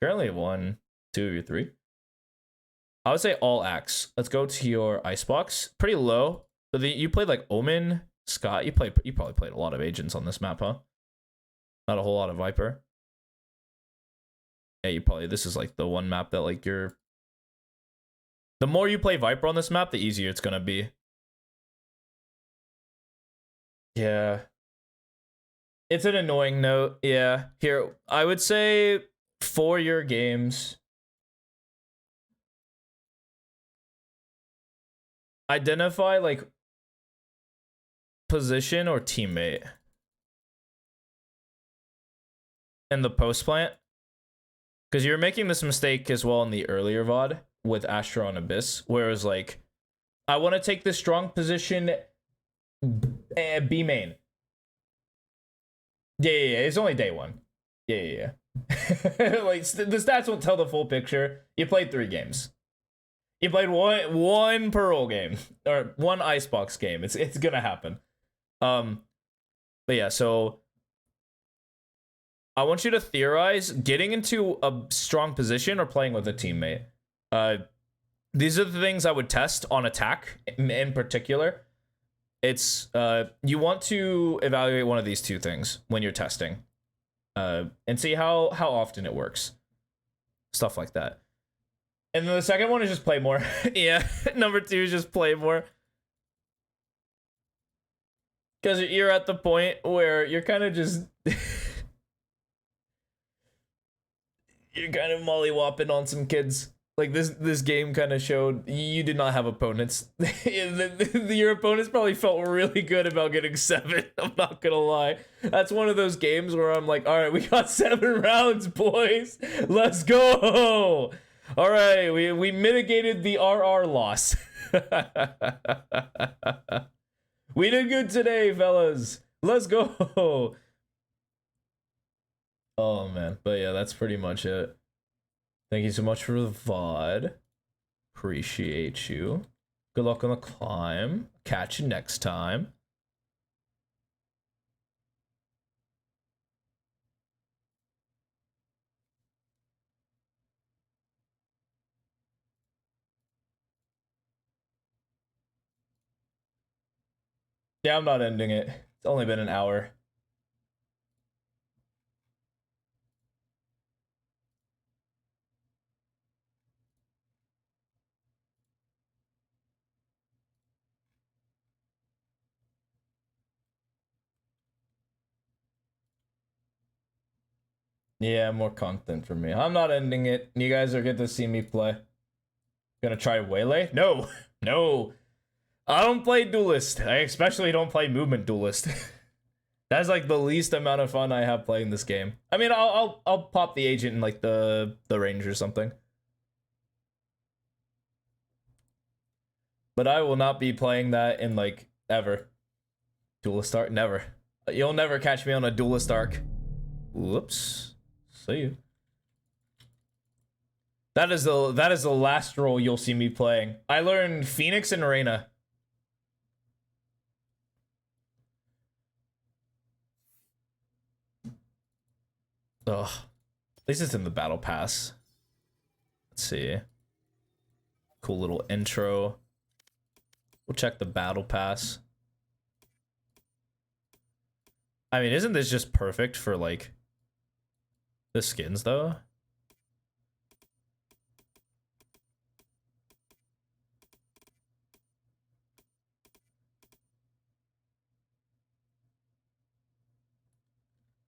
Currently 1, 2, or 3. I would say all Axe. Let's go to your Icebox. Pretty low, but you played like Omen, Scott. You probably played a lot of agents on this map, huh? Not a whole lot of Viper. Yeah, this is like the one map that like the more you play Viper on this map, the easier it's gonna be. Yeah. It's an annoying note. Yeah. Here, I would say for your games, identify like position or teammate in the post plant, because you're making this mistake as well in the earlier VOD with Astro and Abyss, where it was like, I want to take this strong position, B main. Yeah, it's only day 1. Yeah. Like the stats won't tell the full picture. You played 3 games. You played one Pearl game or one Icebox game. It's gonna happen. But yeah, so I want you to theorize getting into a strong position or playing with a teammate. These are the things I would test on attack in particular. It's you want to evaluate one of these two things when you're testing, and see how often it works, stuff like that. And then the second one is just play more. Yeah, number 2 is just play more, because you're at the point where you're kind of just You're kind of mollywopping on some kids. Like this game kind of showed you did not have opponents. Your opponents probably felt really good about getting 7. I'm not gonna lie. That's one of those games where I'm like, all right, we got 7 rounds, boys. Let's go. All right, we mitigated the RR loss. We did good today, fellas. Let's go. Oh man, but yeah, that's pretty much it. Thank you so much for the VOD. Appreciate you. Good luck on the climb. Catch you next time. Yeah, I'm not ending it. It's only been an hour. Yeah, more content for me. I'm not ending it. You guys are good to see me play. Gonna try Waylay? No, no. I don't play Duelist. I especially don't play Movement Duelist. That's like the least amount of fun I have playing this game. I mean, I'll pop the agent in like the range or something. But I will not be playing that in like ever. Duelist Arc, never. You'll never catch me on a Duelist Arc. Whoops. See you. That is the last role you'll see me playing. I learned Phoenix and Reyna. Ugh. At least it's in the battle pass. Let's see. Cool little intro. We'll check the battle pass. I mean, isn't this just perfect for like the skins though?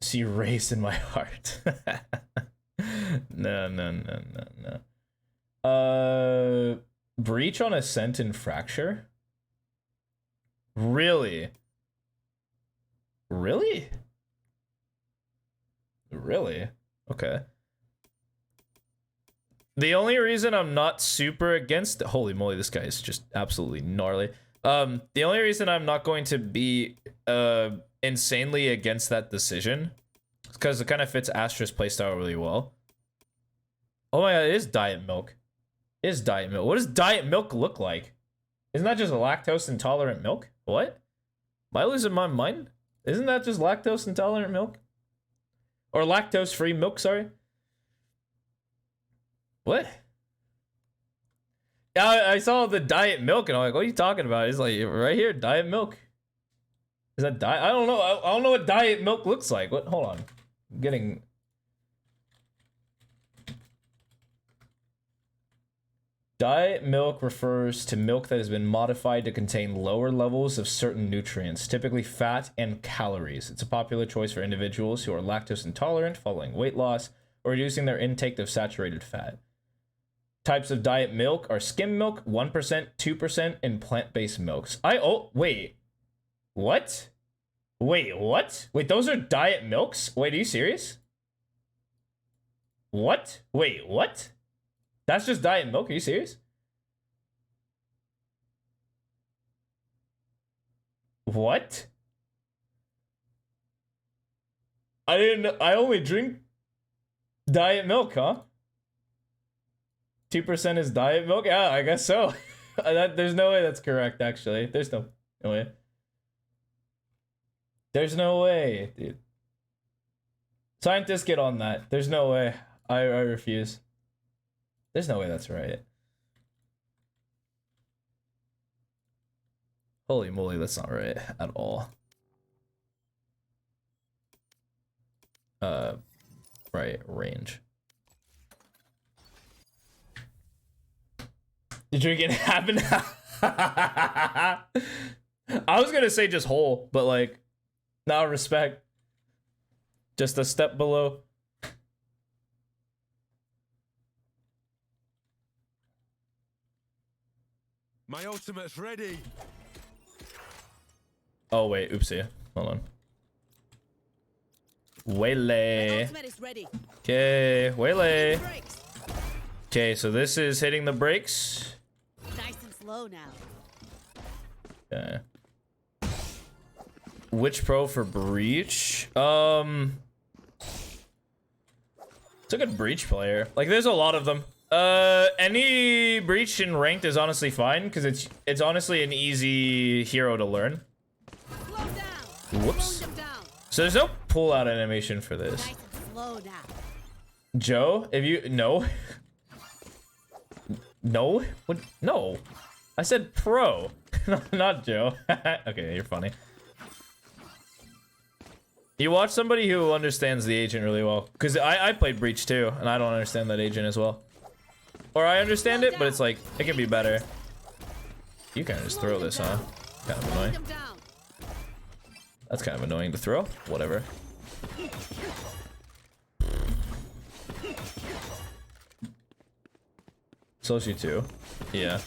See race in my heart. No. Breach on Ascent and Fracture? Really? Really? Really? Okay. The only reason I'm not super against... Holy moly, this guy is just absolutely gnarly. The only reason I'm not going to be insanely against that decision is because it kind of fits Astra's playstyle really well. Oh my god, it is diet milk. It is diet milk. What does diet milk look like? Isn't that just a lactose intolerant milk? What? Am I losing my mind? Isn't that just lactose intolerant milk? Or lactose free milk, sorry? What? Yeah, I saw the diet milk and I'm like, what are you talking about? It's like right here, diet milk. Is that diet? I don't know. I don't know what diet milk looks like. What? Hold on. I'm getting... Diet milk refers to milk that has been modified to contain lower levels of certain nutrients, typically fat and calories. It's a popular choice for individuals who are lactose intolerant following weight loss or reducing their intake of saturated fat. Types of diet milk are skim milk, 1%, 2%, and plant-based milks. Wait. What? Wait, what? Wait, those are diet milks? Wait, are you serious? What? Wait, what? That's just diet milk? Are you serious? What? I only drink diet milk, huh? 2% is diet milk? Yeah, I guess so. There's no way that's correct, actually. There's no way. There's no way, dude. Scientists get on that. There's no way. I refuse. There's no way that's right. Holy moly, that's not right at all. Right, range. You're drinking half and half. I was gonna say just whole, but like, now respect. Just a step below. My ultimate's ready. Oh wait, oopsie. Hold on. Waylay. Ultimate is ready. Okay, waylay. Brakes. Okay, so this is hitting the brakes. Nice and slow now. Okay. Which pro for breach? It's a good breach player. Like, there's a lot of them. Any breach in ranked is honestly fine because it's honestly an easy hero to learn. Slow down. Whoops. Slowing them down. So there's no pull out animation for this. Nice and slow now. Joe, if you no. No? What? No. I said pro. Not Joe. Okay, you're funny. You watch somebody who understands the agent really well. Because I played Breach too, and I don't understand that agent as well. Or I understand it, but it's like, it can be better. You kind of just throw this, huh? Kind of annoying. Them down. That's kind of annoying to throw. Whatever. Soci 2. Yeah.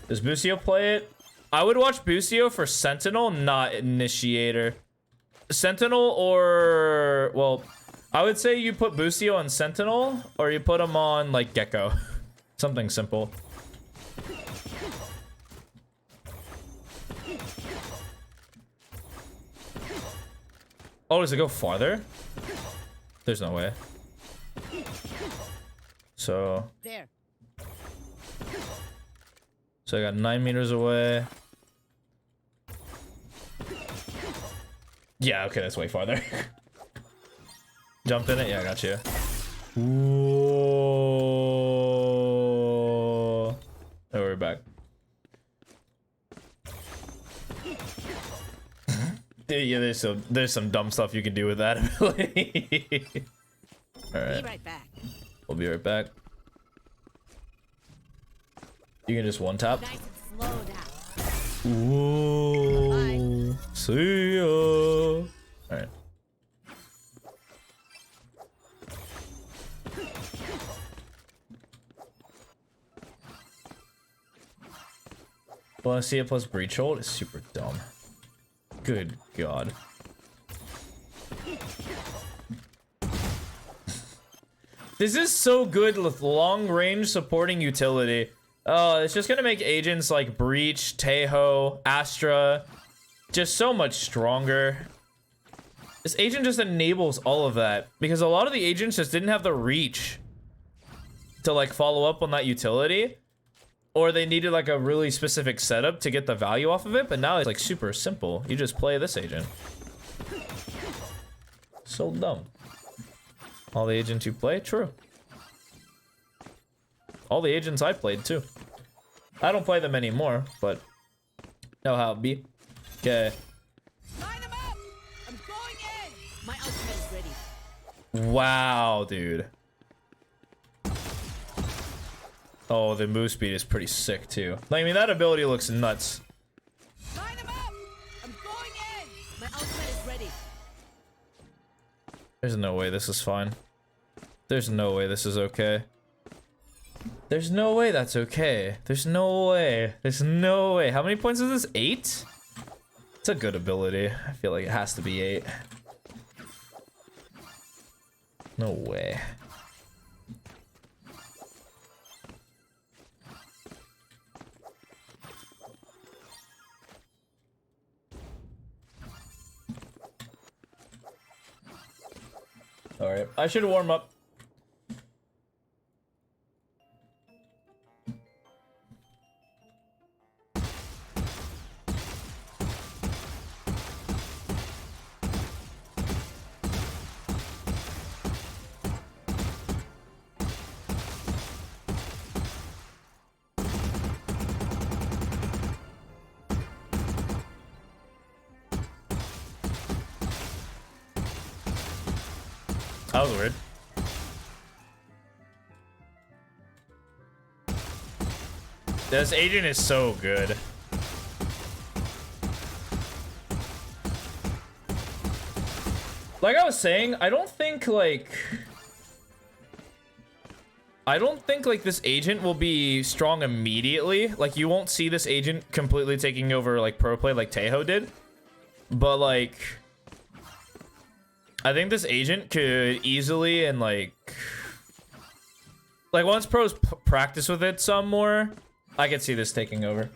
Does Busio play it? I would watch Busio for Sentinel, not Initiator. Sentinel or... Well, I would say you put Busio on Sentinel, or you put him on, like, Gecko. Something simple. Oh, does it go farther? There's no way. So... There. So I got 9 meters away. Yeah, okay, that's way farther. Jumped in it? Yeah, I got you. Whoa. Oh, we're back. Yeah, there's some dumb stuff you can do with that ability. Alright. Be right back. We'll be right back. You can just one tap. Nice and slow down. Ooh. See ya. Alright. Wanna see it plus breach hold? It's super dumb. Good god. This is so good with long range supporting utility. It's just gonna make agents like Breach, Tejo, Astra just so much stronger. This agent just enables all of that because a lot of the agents just didn't have the reach to like follow up on that utility, or they needed like a really specific setup to get the value off of it, but now it's like super simple. You just play this agent. So dumb. All the agents you play? True. All the agents I played too. I don't play them anymore, but know how it be. Okay. Line them up. I'm going in. My ultimate is ready. Wow, dude. Oh, the move speed is pretty sick too. Like, I mean, that ability looks nuts. Line them up. I'm going in. My ultimate is ready. There's no way this is fine. There's no way this is okay. There's no way that's okay. There's no way. There's no way. How many points is this? 8? It's a good ability. I feel like it has to be 8. No way. Alright, I should warm up. That was weird. This agent is so good. Like I was saying, I don't think like... I don't think like this agent will be strong immediately. Like you won't see this agent completely taking over like pro play like Tejo did. But like I think this agent could easily and like once pros practice with it some more, I could see this taking over.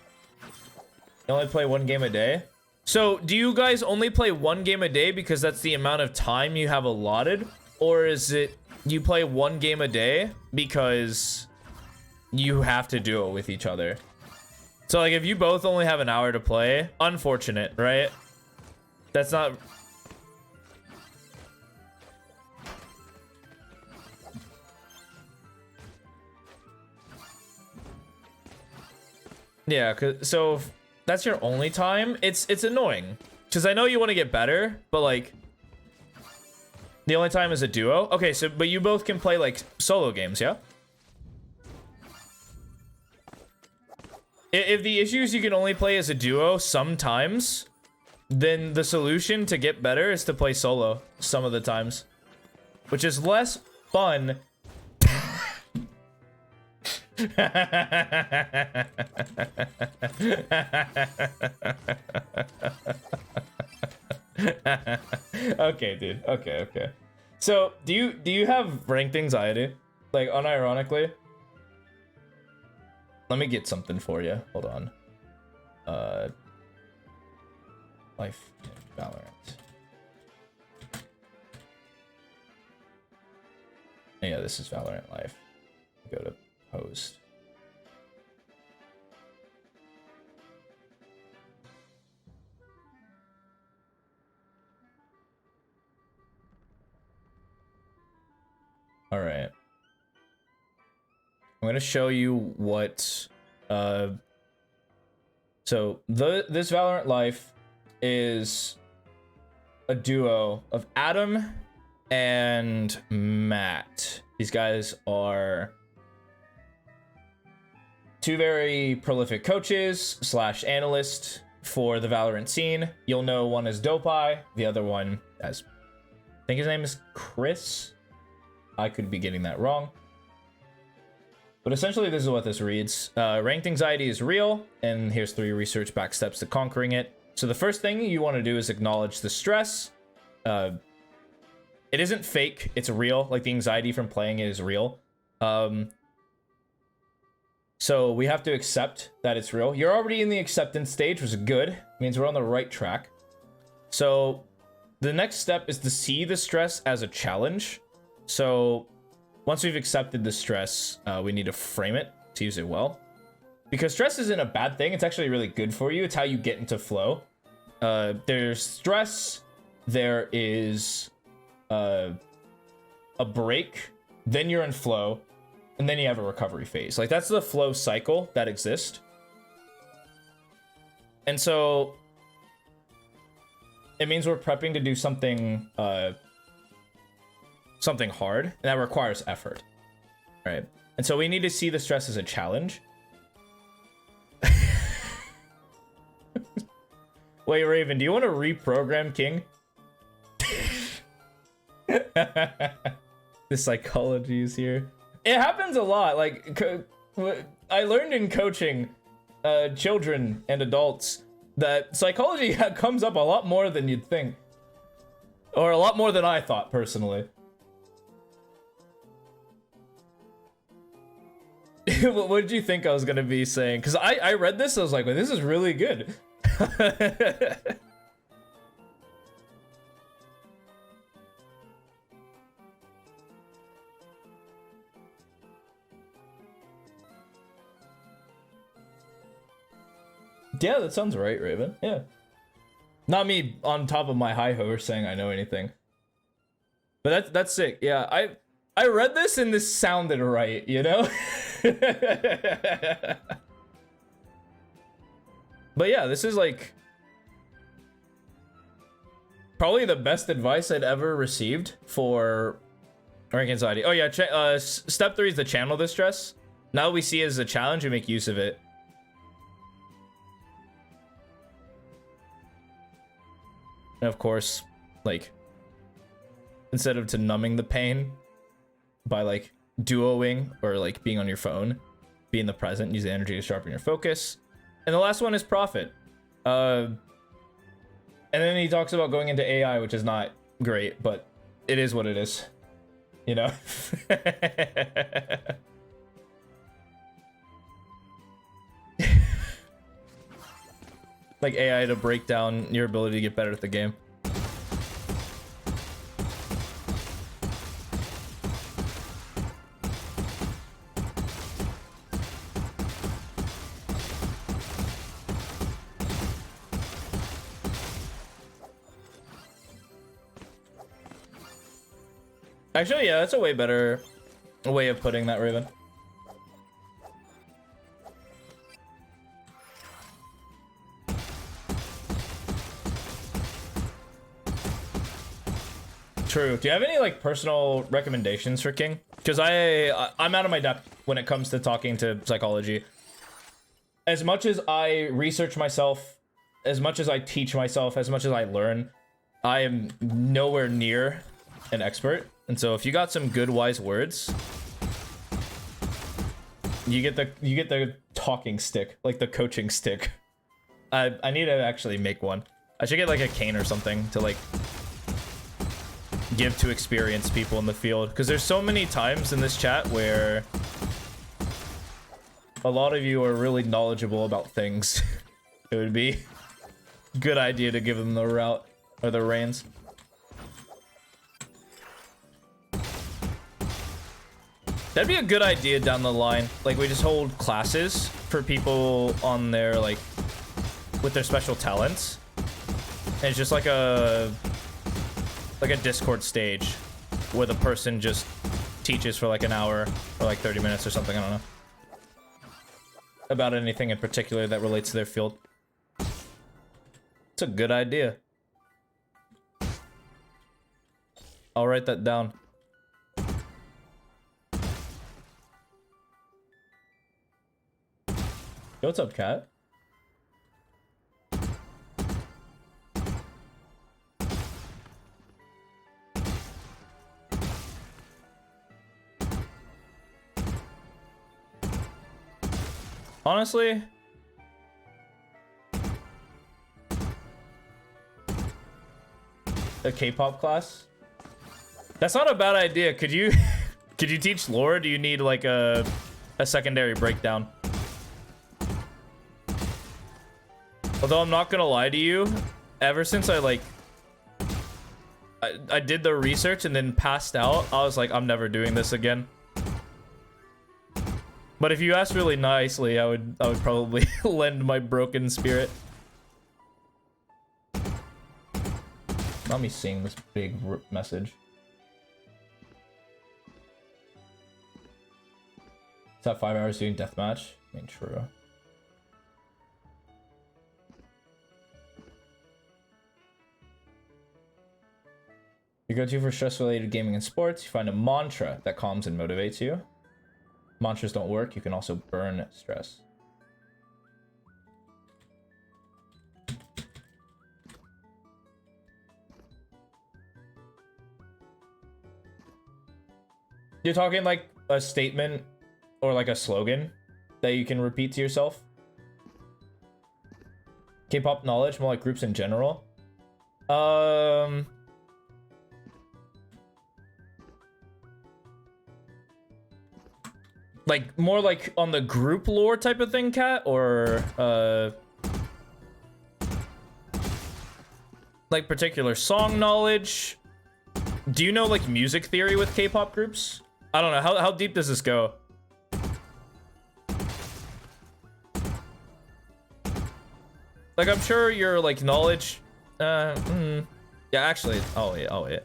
You only play 1 game a day. So do you guys only play 1 game a day because that's the amount of time you have allotted? Or is it you play 1 game a day because you have to do it with each other? So like if you both only have an hour to play, unfortunate, right? That's not... Yeah, so if that's your only time, it's annoying. Because I know you want to get better, but like... The only time is a duo? Okay, so, but you both can play, like, solo games, yeah? If the issue is you can only play as a duo sometimes, then the solution to get better is to play solo some of the times. Which is less fun. Okay, dude. Okay. So, do you have ranked anxiety? Like, unironically? Let me get something for you. Hold on. Life in Valorant. Yeah, this is Valorant Life. Go to post. All right. I'm going to show you what so this Valorant Life is a duo of Adam and Matt. These guys are 2 very prolific coaches / analysts for the Valorant scene. You'll know one as Dopeye, the other one as, I think his name is Chris. I could be getting that wrong. But essentially, this is what this reads. Ranked anxiety is real, and here's 3 research-backed steps to conquering it. So the first thing you want to do is acknowledge the stress. It isn't fake, it's real. Like, the anxiety from playing it is real. So we have to accept that it's real. You're already in the acceptance stage, which is good. It means we're on the right track. So the next step is to see the stress as a challenge. So once we've accepted the stress, we need to frame it to use it well. Because stress isn't a bad thing. It's actually really good for you. It's how you get into flow. There's stress. There is a break. Then you're in flow. And then you have a recovery phase. Like, that's the flow cycle that exists. And so it means we're prepping to do something something hard, and that requires effort, right? And so we need to see the stress as a challenge. Wait, Raven, do you want to reprogram King? The psychology is here. It happens a lot. Like, I learned in coaching children and adults that psychology comes up a lot more than you'd think. Or a lot more than I thought, personally. What did you think I was gonna be saying? Because I read this, I was like, well, this is really good. Yeah, that sounds right, Raven. Yeah. Not me on top of my high horse saying I know anything. But that's sick. Yeah, I read this and this sounded right, you know? But yeah, this is like probably the best advice I'd ever received for rank anxiety. Oh yeah, step 3 is to channel the stress. Now we see it as a challenge, we make use of it. And of course, like, instead of to numbing the pain by like duoing or like being on your phone. Be in the present, use the energy to sharpen your focus. And the last one is profit. And then he talks about going into AI, which is not great, but it is what it is. You know? Like AI to break down your ability to get better at the game. Actually, yeah, that's a way better way of putting that, Raven. True. Do you have any like personal recommendations for King? Because I'm out of my depth when it comes to talking to psychology. As much as I research myself, as much as I teach myself, as much as I learn, I am nowhere near an expert. And so if you got some good wise words, you get the talking stick, like the coaching stick. I need to actually make one. I should get like a cane or something to like give to experienced people in the field, because there's so many times in this chat where a lot of you are really knowledgeable about things. It would be a good idea to give them the route or the reins. That'd be a good idea down the line. Like, we just hold classes for people on their, like, with their special talents. And it's just like a Discord stage where the person just teaches for like an hour or like 30 minutes or something. I don't know. About anything in particular that relates to their field. It's a good idea. I'll write that down. Yo, what's up, Cat? Honestly, a K-pop class? That's not a bad idea. Could you teach lore? Do you need like a secondary breakdown? Although I'm not gonna lie to you, ever since I did the research and then passed out, I was like, I'm never doing this again. But if you asked really nicely, I would probably lend my broken spirit. Not me seeing this big message. Is that 5 hours doing deathmatch? I mean, true. You go to for stress-related gaming and sports, you find a mantra that calms and motivates you. Mantras don't work, you can also burn stress. You're talking like a statement or like a slogan that you can repeat to yourself? K-pop knowledge, more like groups in general. Like more like on the group lore type of thing, Cat, or like particular song knowledge? Do you know like music theory with K-pop groups? I don't know. How deep does this go? Like, I'm sure your like knowledge. Yeah, actually. Oh yeah.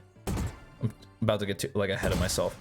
I'm about to get too like ahead of myself.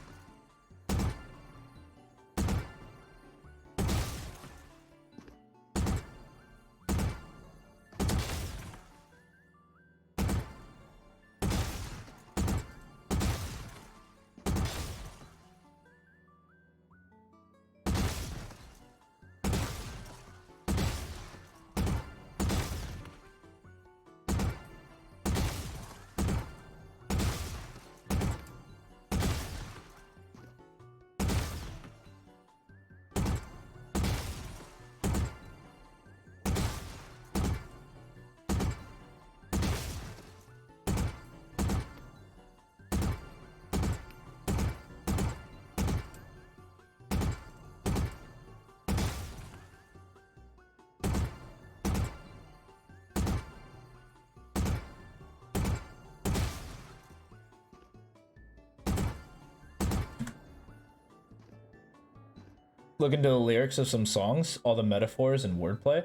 look into the lyrics of some songs, all the metaphors and wordplay.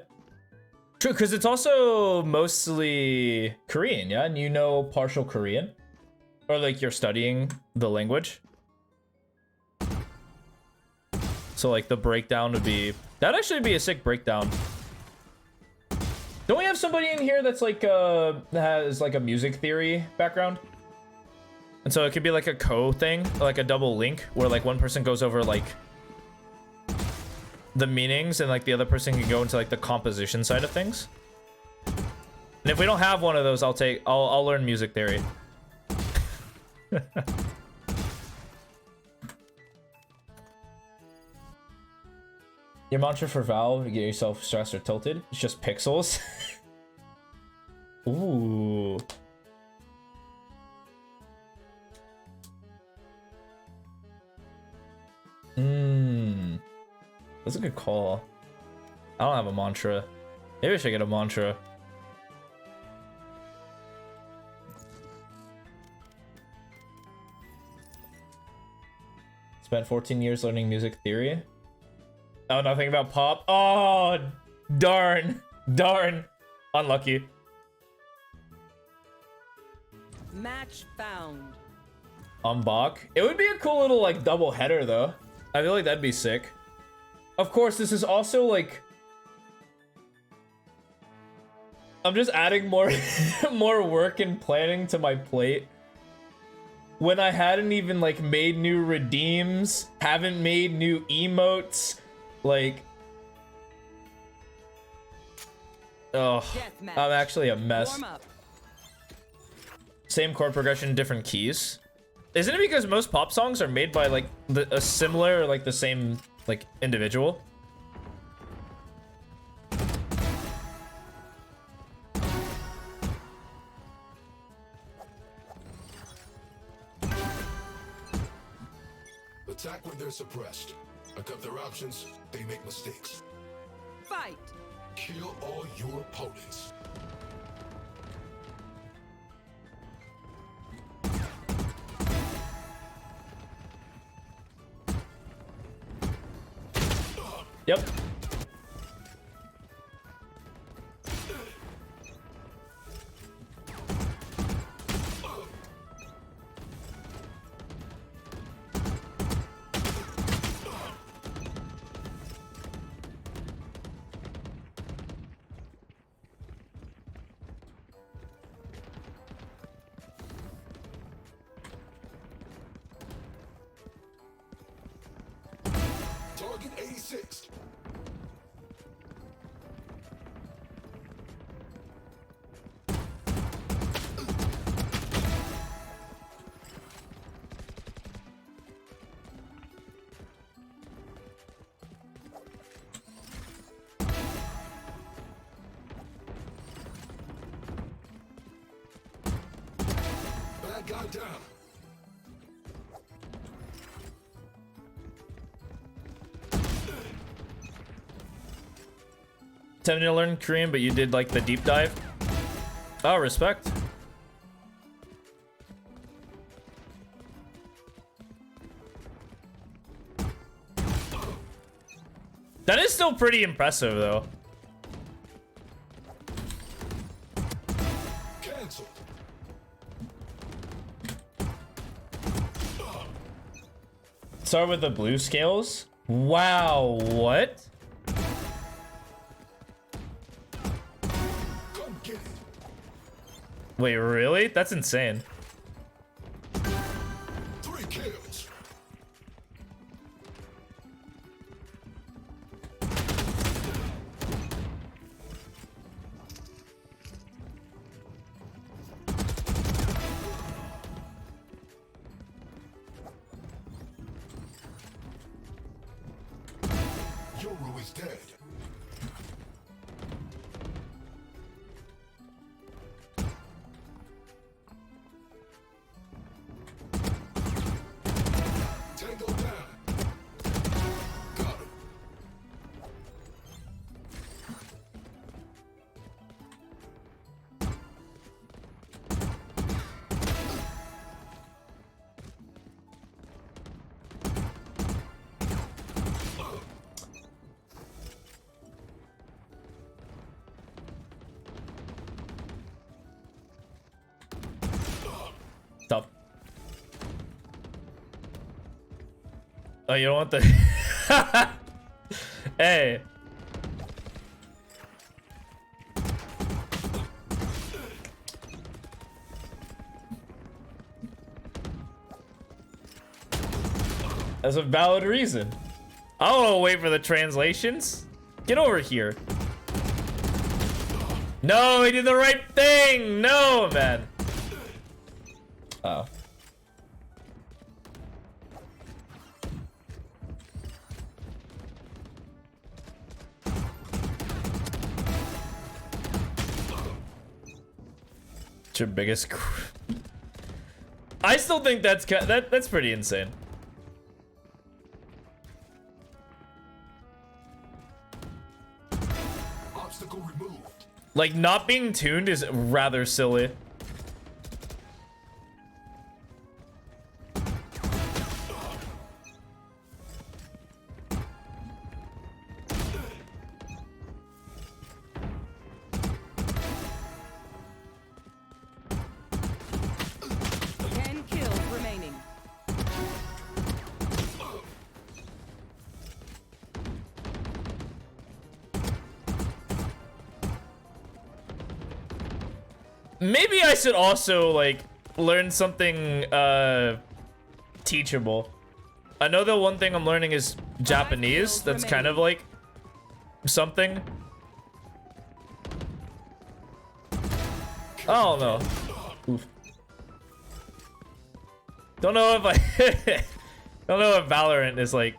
True, because it's also mostly Korean, yeah? And you know partial Korean? Or like you're studying the language? So like the breakdown would be... That'd actually be a sick breakdown. Don't we have somebody in here that's like, that has like a music theory background? And so it could be like a thing, like a double link, where like one person goes over like the meanings and like the other person can go into like the composition side of things. And if we don't have one of those, I'll learn music theory. Your mantra for Valve to get yourself stressed or tilted? It's just pixels. Ooh. That's a good call. I don't have a mantra. Maybe I should get a mantra. Spent 14 years learning music theory. Oh, nothing about pop. Oh, darn. Darn. Unlucky. Match found. Bach. It would be a cool little like double header though. I feel like that'd be sick. Of course, this is also like I'm just adding more more work and planning to my plate when I hadn't even like made new redeems, haven't made new emotes, like oh, Deathmatch. I'm actually a mess. Warm up. Same chord progression, different keys. Isn't it because most pop songs are made by like a similar or like the same like individual? Attack when they're suppressed. I cut their options, they make mistakes. Fight. Kill all your opponents. Yep. Target 86. Bad guy down. Attempting to learn Korean, but you did like the deep dive. Oh, respect. That is still pretty impressive, though. Cancel. Start with the blue scales. Wow, what? Come get it. Wait, really? That's insane. 3 kills. Yoru is dead. Tango down. Got him. Oh, you don't want the... Hey. That's a valid reason. I don't want to wait for the translations. Get over here. No, he did the right thing. No, man. Oh. It's your biggest... I still think that's pretty insane. Obstacle removed. Like, not being tuned is rather silly. Maybe I should also, like, learn something, teachable. I know the one thing I'm learning is Japanese. That's kind of, like, something. I don't know. Oof. Don't know if I... don't know if Valorant is, like...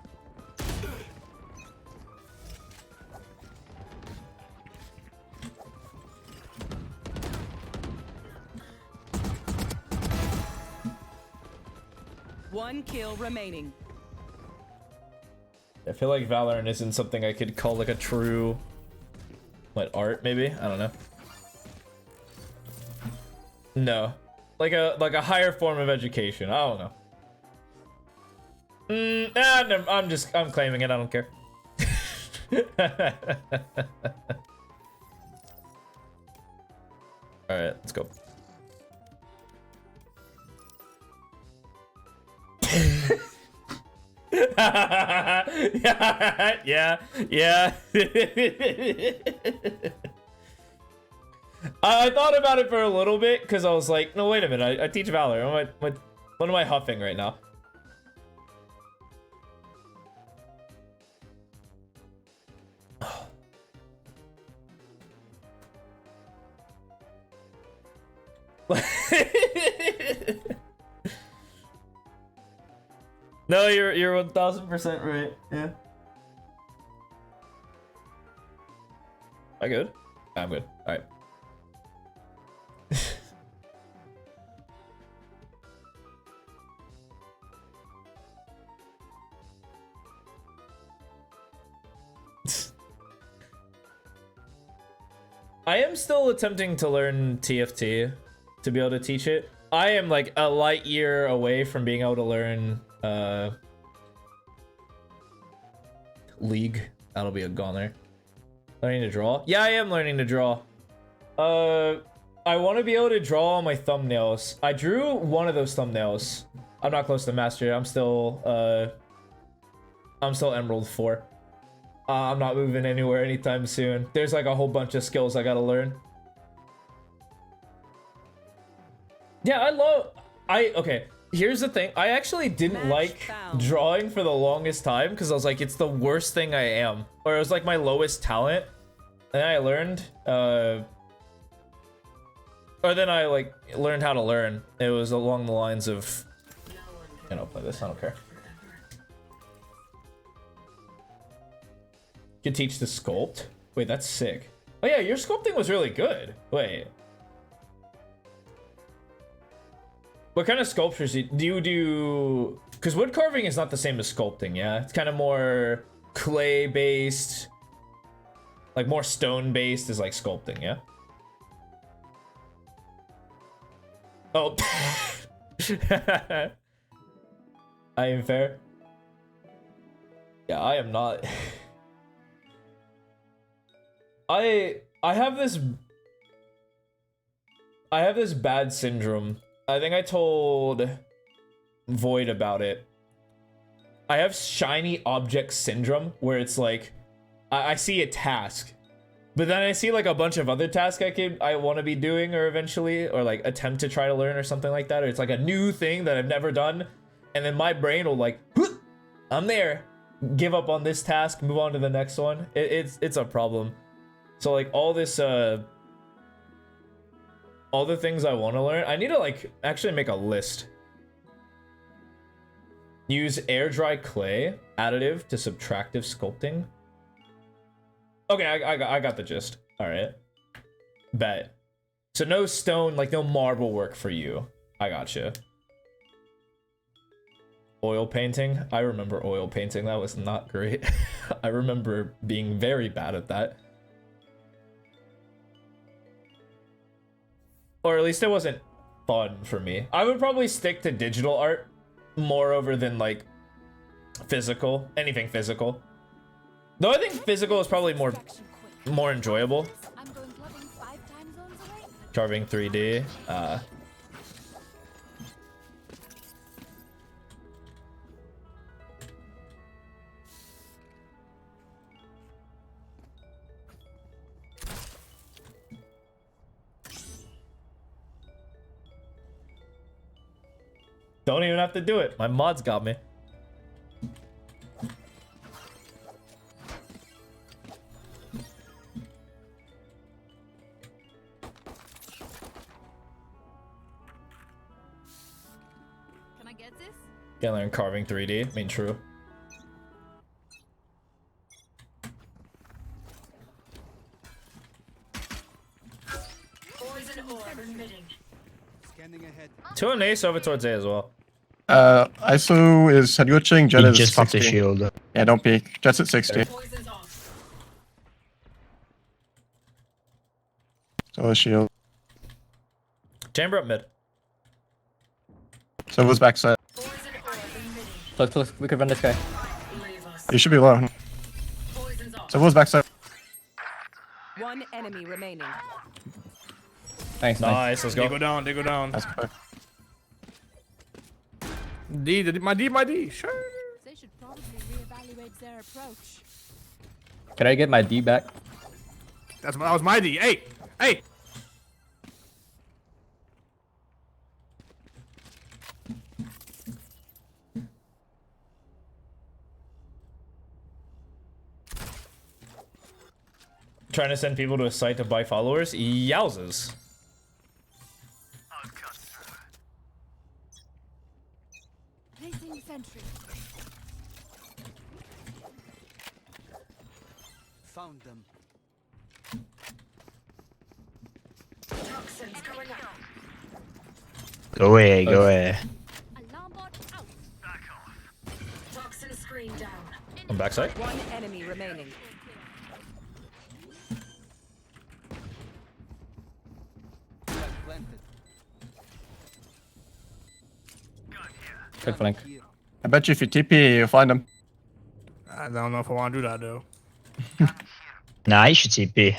One kill remaining. I feel like Valorant isn't something I could call like a true, what, art maybe? I don't know. No, like a higher form of education. I don't know. No, I'm claiming it. I don't care. All right, let's go. yeah. I thought about it for a little bit because I was like, no, wait a minute. I teach Valor. What am I huffing right now? No, you're 1000% right. Yeah. I good? I'm good. All right. I am still attempting to learn TFT to be able to teach it. I am like a light year away from being able to learn League. That'll be a goner. Learning to draw? Yeah, I am learning to draw. I want to be able to draw on my thumbnails. I drew one of those thumbnails. I'm not close to master. I'm still Emerald 4. I'm not moving anywhere anytime soon. There's like a whole bunch of skills I gotta learn. Yeah, okay, here's the thing. I actually didn't like drawing for the longest time because I was like, it's the worst thing I am. Or it was like my lowest talent. And then I learned, or then I like learned how to learn. It was along the lines of, you know, play this, I don't care. You can teach the sculpt? Wait, that's sick. Oh yeah, your sculpting was really good. Wait. What kind of sculptures do you do? Because wood carving is not the same as sculpting, yeah? It's kind of more clay-based. Like more stone-based is like sculpting, yeah? Oh. I am fair. Yeah, I am not. I have this bad syndrome. I think I told Void about it. I have shiny object syndrome where it's like I see a task, but then I see like a bunch of other tasks I want to be doing or eventually, or like attempt to try to learn or something like that, or it's like a new thing that I've never done, and then my brain will like, I'm there, give up on this task, move on to the next one. It's a problem. So like all this all the things I want to learn, I need to like actually make a list. Use air dry clay additive to subtractive sculpting. Okay, I got the gist. All right, bet. So no stone, like no marble work for you. I gotcha. Oil painting. I remember oil painting. That was not great. I remember being very bad at that. Or at least it wasn't fun for me. I would probably stick to digital art more over than like physical, anything physical. Though I think physical is probably more enjoyable. I'm going clubbing 5 time zones away. Carving 3D. Don't even have to do it. My mods got me. Can I get this? Can learn carving 3D. I mean, true. Poison orb emitting. Scanning ahead. 2 on ace over towards A as well. ISO is head glitching. Jet He is just popped 60. his shield. Yeah, don't peek. Jet's at 60. Poison's off. So is shield. Chamber up mid. So was backside. Poison orb emitting. Look, we could run this guy. Leave us. You should be low. Poison's off. So was backside. One enemy remaining. Thanks, Nice, let's They go. go down. They go down. That's quick. My D. Sure. They should probably reevaluate their approach. Can I get my D back? That was my D. Hey. Trying to send people to a site to buy followers? Yowzes. Placing sentry. Found them. Toxins going up. Go away, go away. Alarm bot out. Toxin screen down. On backside. One enemy remaining. Planted. Good flank. Here. I bet you if you TP, you'll find him. I don't know if I want to do that though. Nah, you should TP.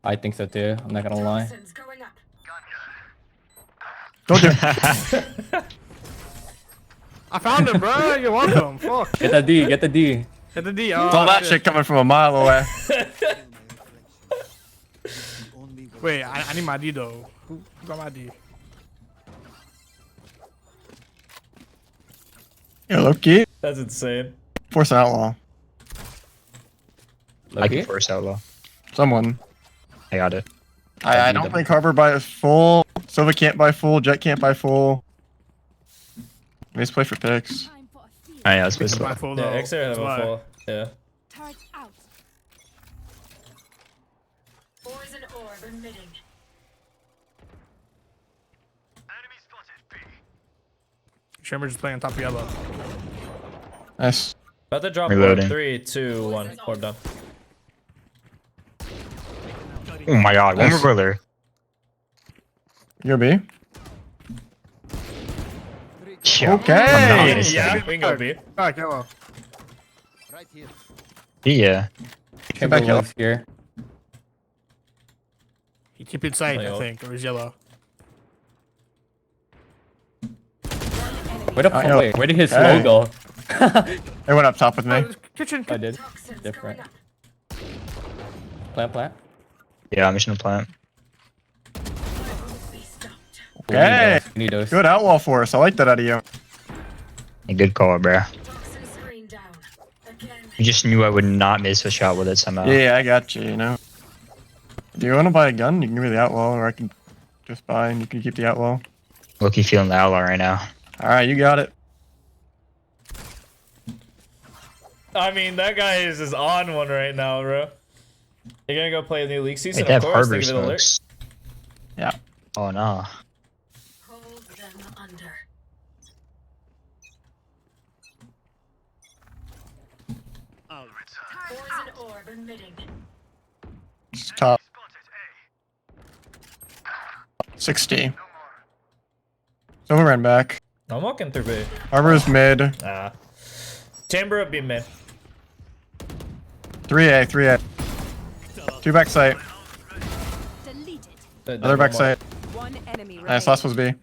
I think so too. I'm not gonna lie. Toxins going up. Don't do it. I found him, bro. You're welcome. Fuck. Get the D. Get the D. Hit the D. All that shit coming from a mile away. Only way. Wait, I need my D though. Who got my D? Yo, Loki. That's insane. Force an outlaw. I can force outlaw. Someone. I got it. I don't think Harbor buy full. Silva can't buy full. Jet can't buy full. We just play for picks. Time for a field. Alright, let's It's go. my full Yeah, though. Xer have That's a why. full. Yeah. Turret out. Poison orb emitting. Shimmer just playing on top of yellow. Nice. About to drop Reloading. 3, 2, 1. Orb done. Oh my god, one more Nice. brother. You're B. Yeah. Okay. I'm not Yeah, we can go B. Alright, yellow. Right here. Yeah. Get back, yellow. Here. He keep it sight, Play I ult. think, or he's yellow. Where the fuck? know. Wait, where did his Hey. slow go? They went up top with me. Kitchen. I did. Toxins Different. going up. Plant. Yeah, I'm just gonna plant. Be stopped. Okay. You need those. Good outlaw for us. I like that out of you. A good call, bro. Toxin screen down. Again. You just knew I would not miss a shot with it somehow. Yeah, I got you, you know. Do you want to buy a gun? You can give me the outlaw, or I can just buy and you can keep the outlaw. Look, you feeling the outlaw right now. Alright, you got it. I mean, that guy is just on one right now, bro. You're gonna go play a new league season? Wait, they Of have course, harbor think of it alert. smokes. Yeah. Oh no. Hold them under. Poison orb emitting. It's top. 60. Silver ran back. I'm walking through B. Harbor's mid. Chamber up B mid. 3A. 2 back site. Deleted. Other back site. One enemy remaining. Nice, last was B.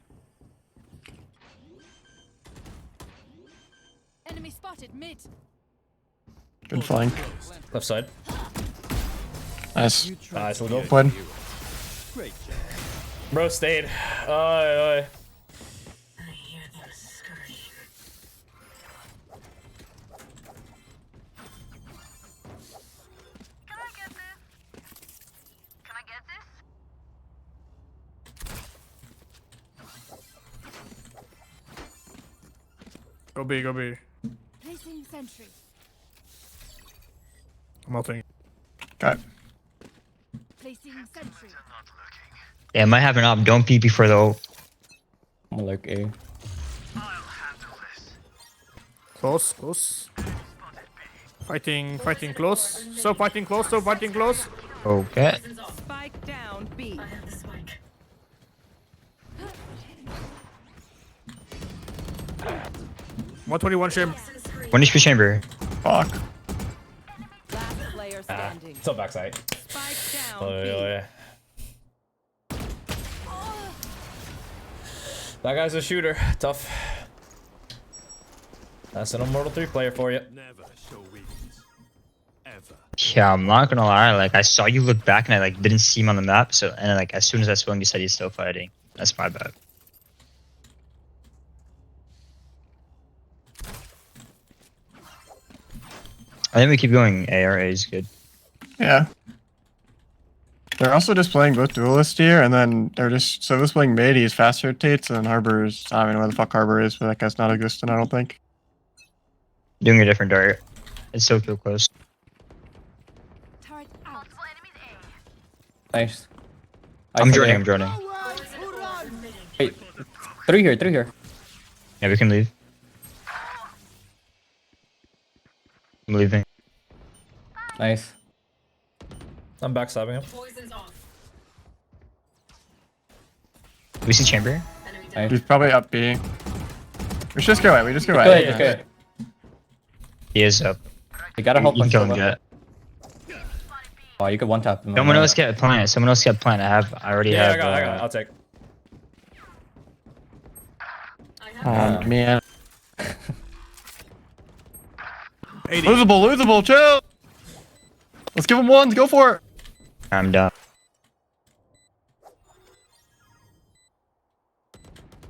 Enemy spotted mid. Good flank. Left side. Nice. Nice, we'll go. Win. Bro stayed. Oi. I hear them scream. Go B. Placing sentry. I'm ulting. Okay. Placing sentry. Yeah, I might have an op. Don't peek before the ult. I'm gonna look A. Close. Fighting close. Still fighting close. Okay. Spike down B. I have the spike. 121 shim. Toxin screen. 1 HP chamber. Fuck. Last player standing. Still backside. Spike down Oi. B. That guy's a shooter. Tough. That's an Immortal 3 player for you. Yeah, I'm not gonna lie. Like, I saw you look back and I like didn't see him on the map. So, and like as soon as I swung, you said he's still fighting. That's my bad. I think we keep going. ARA is good. Yeah. They're also just playing both duelist here, and then they're just so this playing mid, he's fast rotates, and Harbor's I don't even know where the fuck Harbor is, but that guy's not existent, I don't think. Doing a different dart. It's still too close. Turret out. Nice. I'm joining. Poison orb emitting. Wait. Through here. Yeah, we can leave. I'm leaving. Nice. I'm backstabbing him. Poison's off. We see chamber. Enemy down. Nice. He's probably up B. We should just go away, we just go Go away. ahead, okay. He is up. You gotta help You him. can kill him, Silva. Jet. Oh, you could one tap him. Someone else get plant. I already Yeah, have. I got it. I'll take. I have Oh man. 80. Losable, chill! Let's give him one, go for it! I'm done.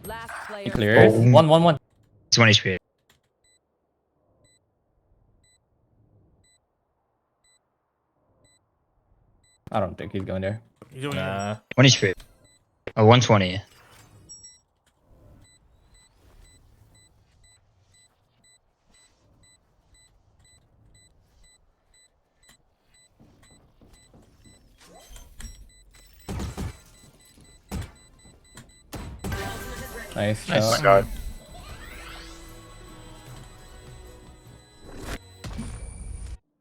Last player. Clear. Oh. 1. It's 1 HP. I don't think he's going there. You doing Nah. 1 HP. Oh, 120. Nice. Nice. shot. Oh my god.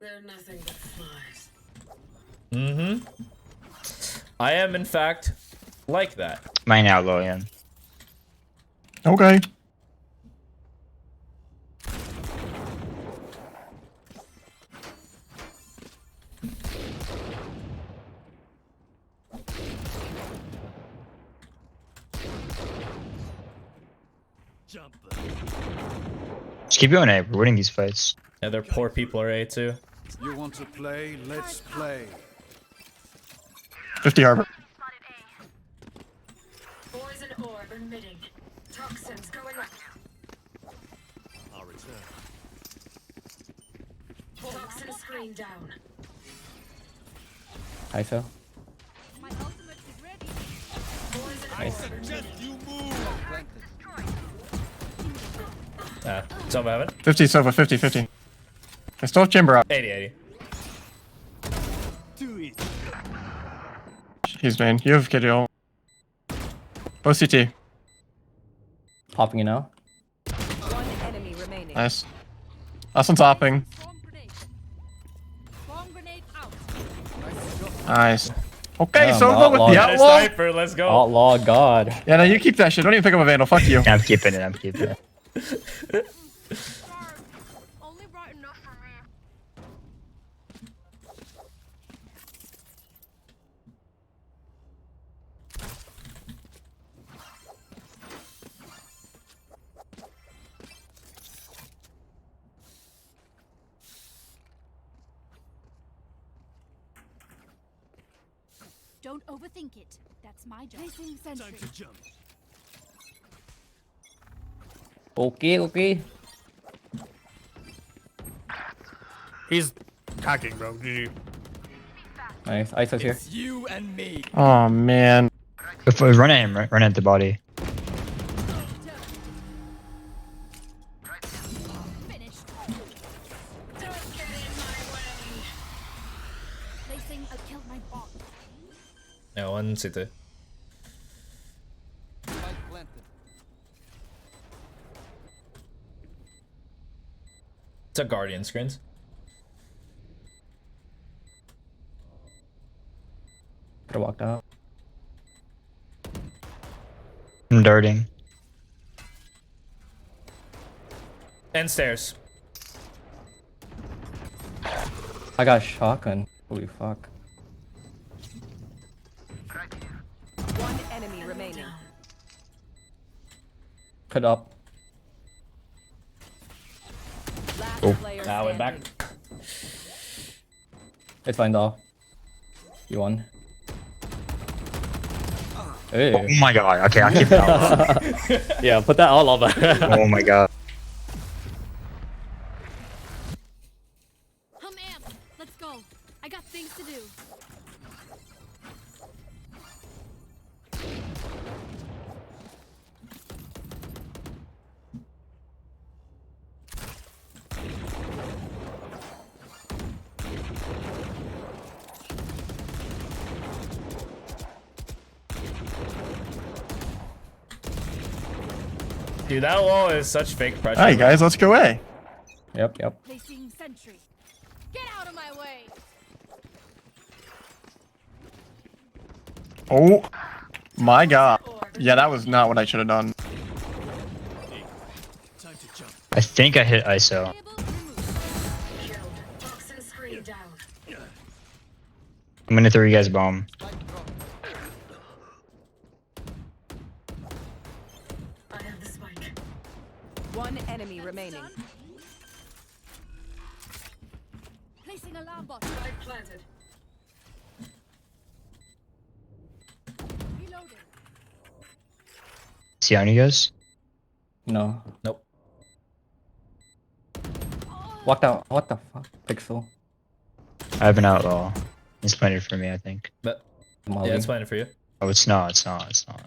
They're nothing but flies. Mm-hmm. I am, in fact, like that. Mine outlaw, yeah. Okay. Just keep going, A. We're winning these fights. Yeah, they're poor people are A too. You want to play? Let's play. 50 harbor. Poison orb emitting. Toxins going up. I'll return. Toxin screen down. Hi, Phil. My ultimate is ready. Poison Nice. orb emitting. Planted. Sofa heaven. 50 sofa, 50, 50. I still have chamber up. 80, 80. He's main. You have KDL. OCT. Popping you now. One enemy remaining. Nice. Last one's hopping. Swarm grenade. Swarm grenade out. Nice. Okay, Damn, Sofa with outlaw. the Got a outlaw. sniper, let's go. Outlaw God. Yeah, no, you keep that shit. Don't even pick up a vandal. Fuck you. Yeah, I'm keeping it. I'm keeping it. Only bright enough for me. Don't overthink it. That's my job. Placing sentry. Okay, okay. He's hacking, bro. GG. Nice. ISO's here. You and me. Oh, man. If we run at him, run at the body. Finished. Don't get in my way. Placing a killed my bot. Yeah, one CT. Spike planted. It's a guardian screens. Could've walked out. I'm darting. And stairs. I got shotgun. Holy fuck. One enemy remaining. Cut up. Last Oh. player Now we're back. standing. It's fine though. You won. Oh Hey. my god. Okay, I'll keep that. Yeah, put that all over. Oh my god. I'm amped. Let's go. I got things to do. Dude, that wall is such fake pressure. Alright, guys, let's go A. Yep, yep. Placing sentry. Get out of my way. Oh, my god. Yeah, that was not what I should have done. I think I hit ISO. Able removed. Killed. Toxin screen down. I'm gonna throw you guys a bomb. I have the spike. One enemy remaining. Placing alarm bot. Spike planted. Reloading. See on you guys? No. Nope. Walked out. What the fuck? Pixel. I have an outlaw. It's planted for me, I think. But Molly. yeah, it's planning for you. Oh, it's not. It's not. It's not.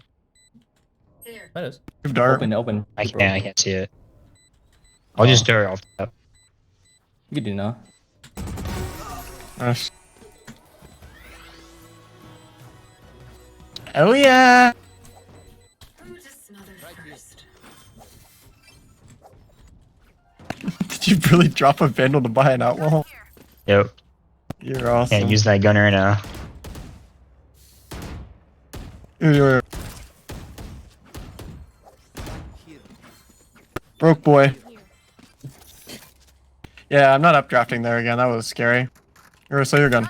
Here. That is. Move dart. Open. I can't see it. I'll just dart off the top. You can do now. Nice. Oh yeah! Who to smother first? Did you really drop a vandal to buy an outlaw? Yep. You're awesome. Can't use that gunner now. You're Here. broke boy. Here. Yeah, I'm not updrafting there again. That was scary. Sell your gun.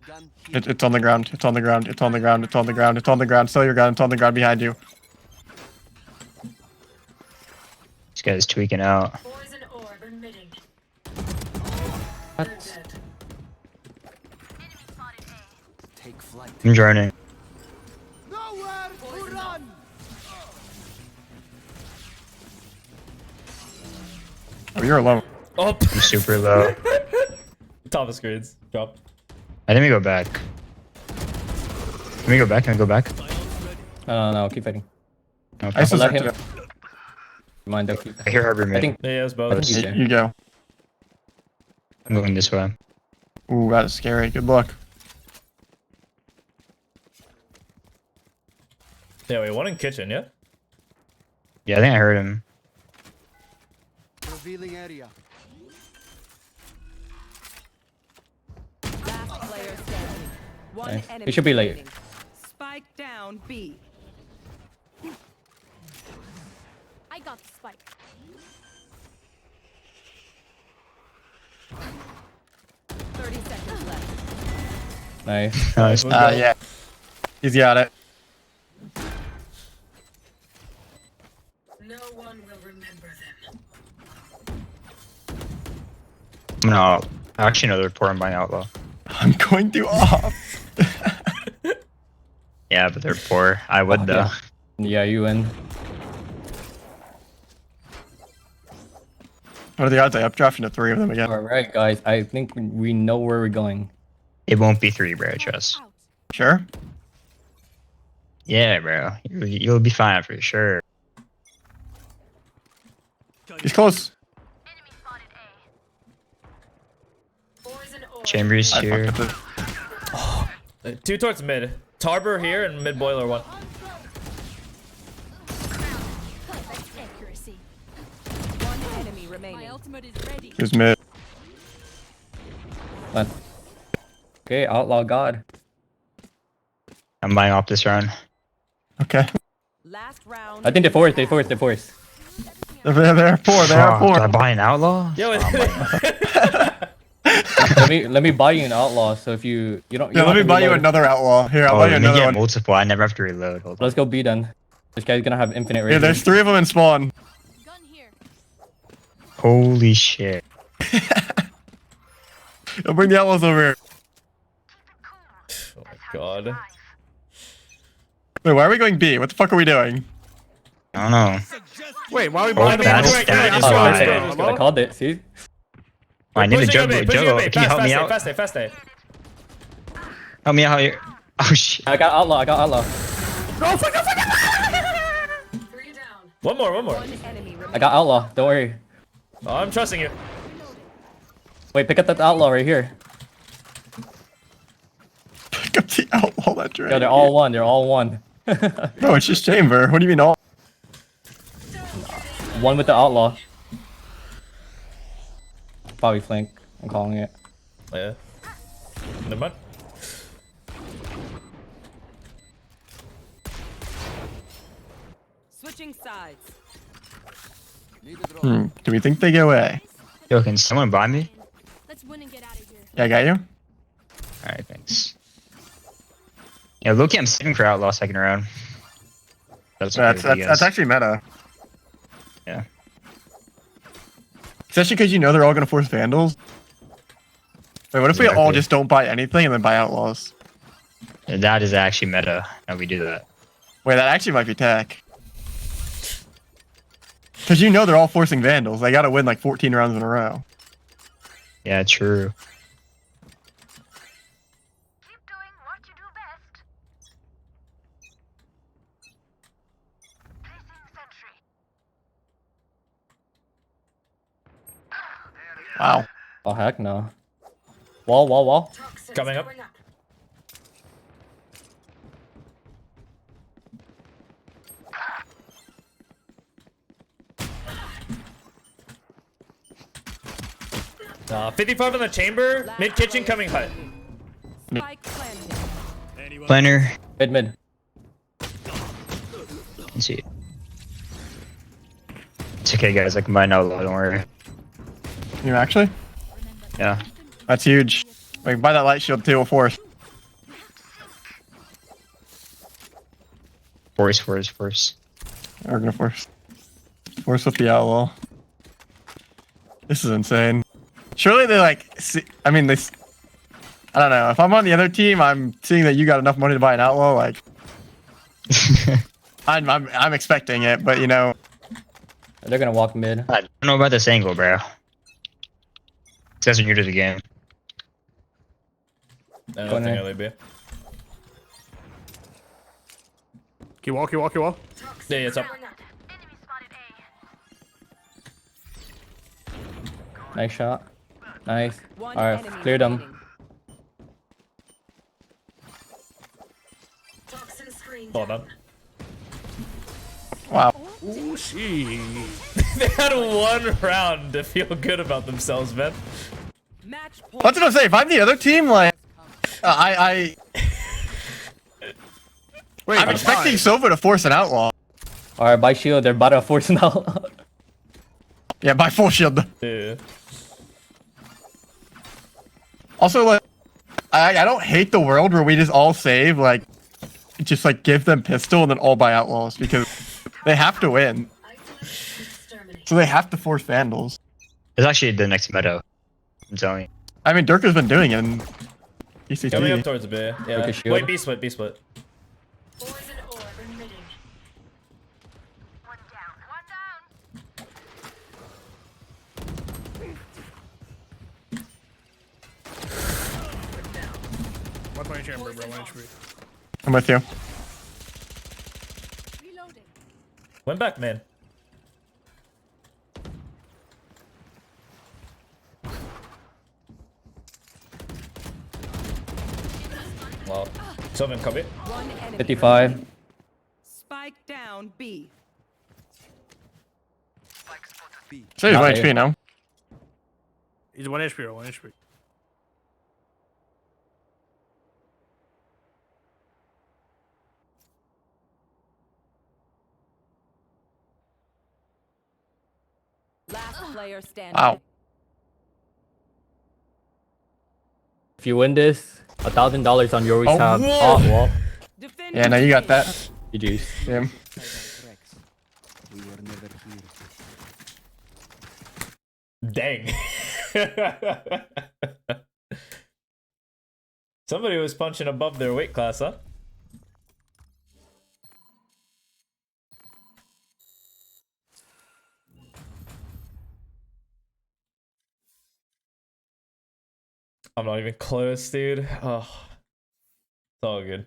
Gun here. It's on the ground. It's on the ground. It's on the ground. It's on the ground. It's on the ground. Sell your gun. It's on the ground behind you. guy's tweaking out. Poison orb emitting. What? Dead. Take flight. I'm joining. Nowhere to run. Oh, you're alone. Oh, I'm super low. top of screens. Drop. I think we go back. Can we go back? Can I go back? No, keep fighting. Okay. I still let have him- to. Mind, I'll keep. I hear Harbor I mid. think Yeah, it's I both. think he's there. You go. I'm moving this way. Ooh, that is scary. Good luck. Yeah, wait, one in kitchen, yeah? Yeah, I think I heard him. Revealing area. Last player standing. One Nice. enemy He should be late. remaining. Spike down B. I got the spike. Thirty seconds left. Nice. Nice. Yeah. He's got it. No one will remember them. No. Actually, no, they're pouring by Outlaw. I'm going to off. Yeah, but they're poor. I would, Oh, though. Yeah, you win. What are the odds I updraft into 3 of them again? All right, guys. I think we know where we're going. It won't be 3, bro. Trust. Out. Sure. Yeah, bro. You'll be fine for sure. He's close. Poison orb. Chambers I here. fucked up this. Two towards mid. Tarbor here and mid boiler one. Perfect accuracy. One enemy My remaining. ultimate is ready. He's mid. But okay, Outlaw God. I'm buying off this round. Okay. Last round. I think they're forced. They're forced. They're forced. They're 4. They are Fuck, 4. did I buy an Outlaw? Yo, let me buy you an Outlaw. So if you don't. Yeah, don't let me have to buy you reload. another outlaw. Here, I'll Oh, buy you let me another get one. multiple. I never have to reload. Hold on. Let's go B then. This guy's gonna have infinite Here, range. there's 3 of them in spawn. Gun here. Holy shit. I'll bring the outlaws over here. oh my god. Wait, why are we going B? What the fuck are we doing? I don't know. Wait, why are we Oh, buying that's- the that is Oh, why. I called it. See? I need a Pushing juggle. A, pushing Juggle. A, Can you help me out? Fast A, fast A. Help me out here. Oh shit. I got Outlaw. I got Outlaw. 3 down. One more. One enemy remaining. I got Outlaw. Don't worry. Oh, I'm trusting you. Wait, pick up that Outlaw right here. Pick up the outlaw that Yo, they're all one. They're all one. No, it's just chamber. What do you mean all? One with the Outlaw. Probably flank. I'm calling it. Yeah. Never mind. Switching sides. Need a drone. Do we think they go A? Yo, can someone buy me? Let's win and get out of here. Yeah, I got you. Alright, thanks. Yeah, Loki, I'm saving for Outlaw second round. That's okay with you guys. That's actually meta. Yeah. Especially because you know they're all gonna force vandals. Wait, what if we all Exactly. just don't buy anything and then buy outlaws? That is actually meta. No, we do that. Wait, that actually might be tech. Because you know they're all forcing vandals. They gotta win like 14 rounds in a row. Yeah, true. Wow. Oh heck no. Wall. Toxins Coming up. going up. Uh, 55 in the chamber. Mid kitchen coming hut. Spike planted. Planner. Mid. Let's see. It's okay, guys. I can buy an Outlaw. Don't worry. You actually? Yeah. That's huge. Wait, buy that light shield too, of course. Force. We're gonna force. Worse with the outlaw. This is insane. Surely they like. I mean, they. I don't know. If I'm on the other team, I'm seeing that you got enough money to buy an outlaw. Like, I'm expecting it, but you know. They're gonna walk mid. I don't know about this angle, bro. These guys are new to the game. I don't think I'll be. Keep wall, keep wall, keep wall. Yeah, it's up. Nice shot. Nice. One Alright, enemy clear them. remaining. Toxin screen Hold down. on. Wow. Ooh, she. They had one round to feel good about themselves, man. Match point. That's what I'm saying. If I'm the other team, like, Wait, I'm expecting Sova to force an outlaw. Alright, by shield, they're about to force now. Yeah, by full shield. Yeah. Also, like, I don't hate the world where we just all save, like, just like give them pistol and then all buy outlaws because they have to win. So they have to force vandals. It's actually the next meadow. I'm telling you. I mean, Dirk has been doing it in ECT. Coming up towards B. Yeah. Okay, shield. Wait, B split, B split. Poison orb emitting. One point chamber, bro. One HP. I'm with you. Reloading. Went back, man. Wow. Someone copy. One enemy 55. remaining. Spike down B. So he's Not 1 here. HP now. He's 1 HP or 1 HP. Last player standing. Wow. If you win this, $1,000 on your Oh, tab. whoa. Oh, well. Defend Yeah, now you got that. GG's. Yeah. We were never here. Dang. Somebody was punching above their weight class, huh? I'm not even close, dude. Oh, it's all good.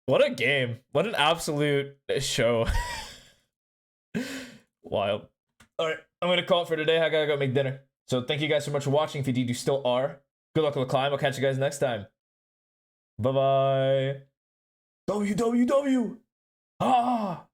What a game. What an absolute show. Wild. Alright, I'm gonna call it for today. I gotta go make dinner. So thank you guys so much for watching. If you still are, good luck with the climb. I'll catch you guys next time. Bye-bye. WWW. Ah!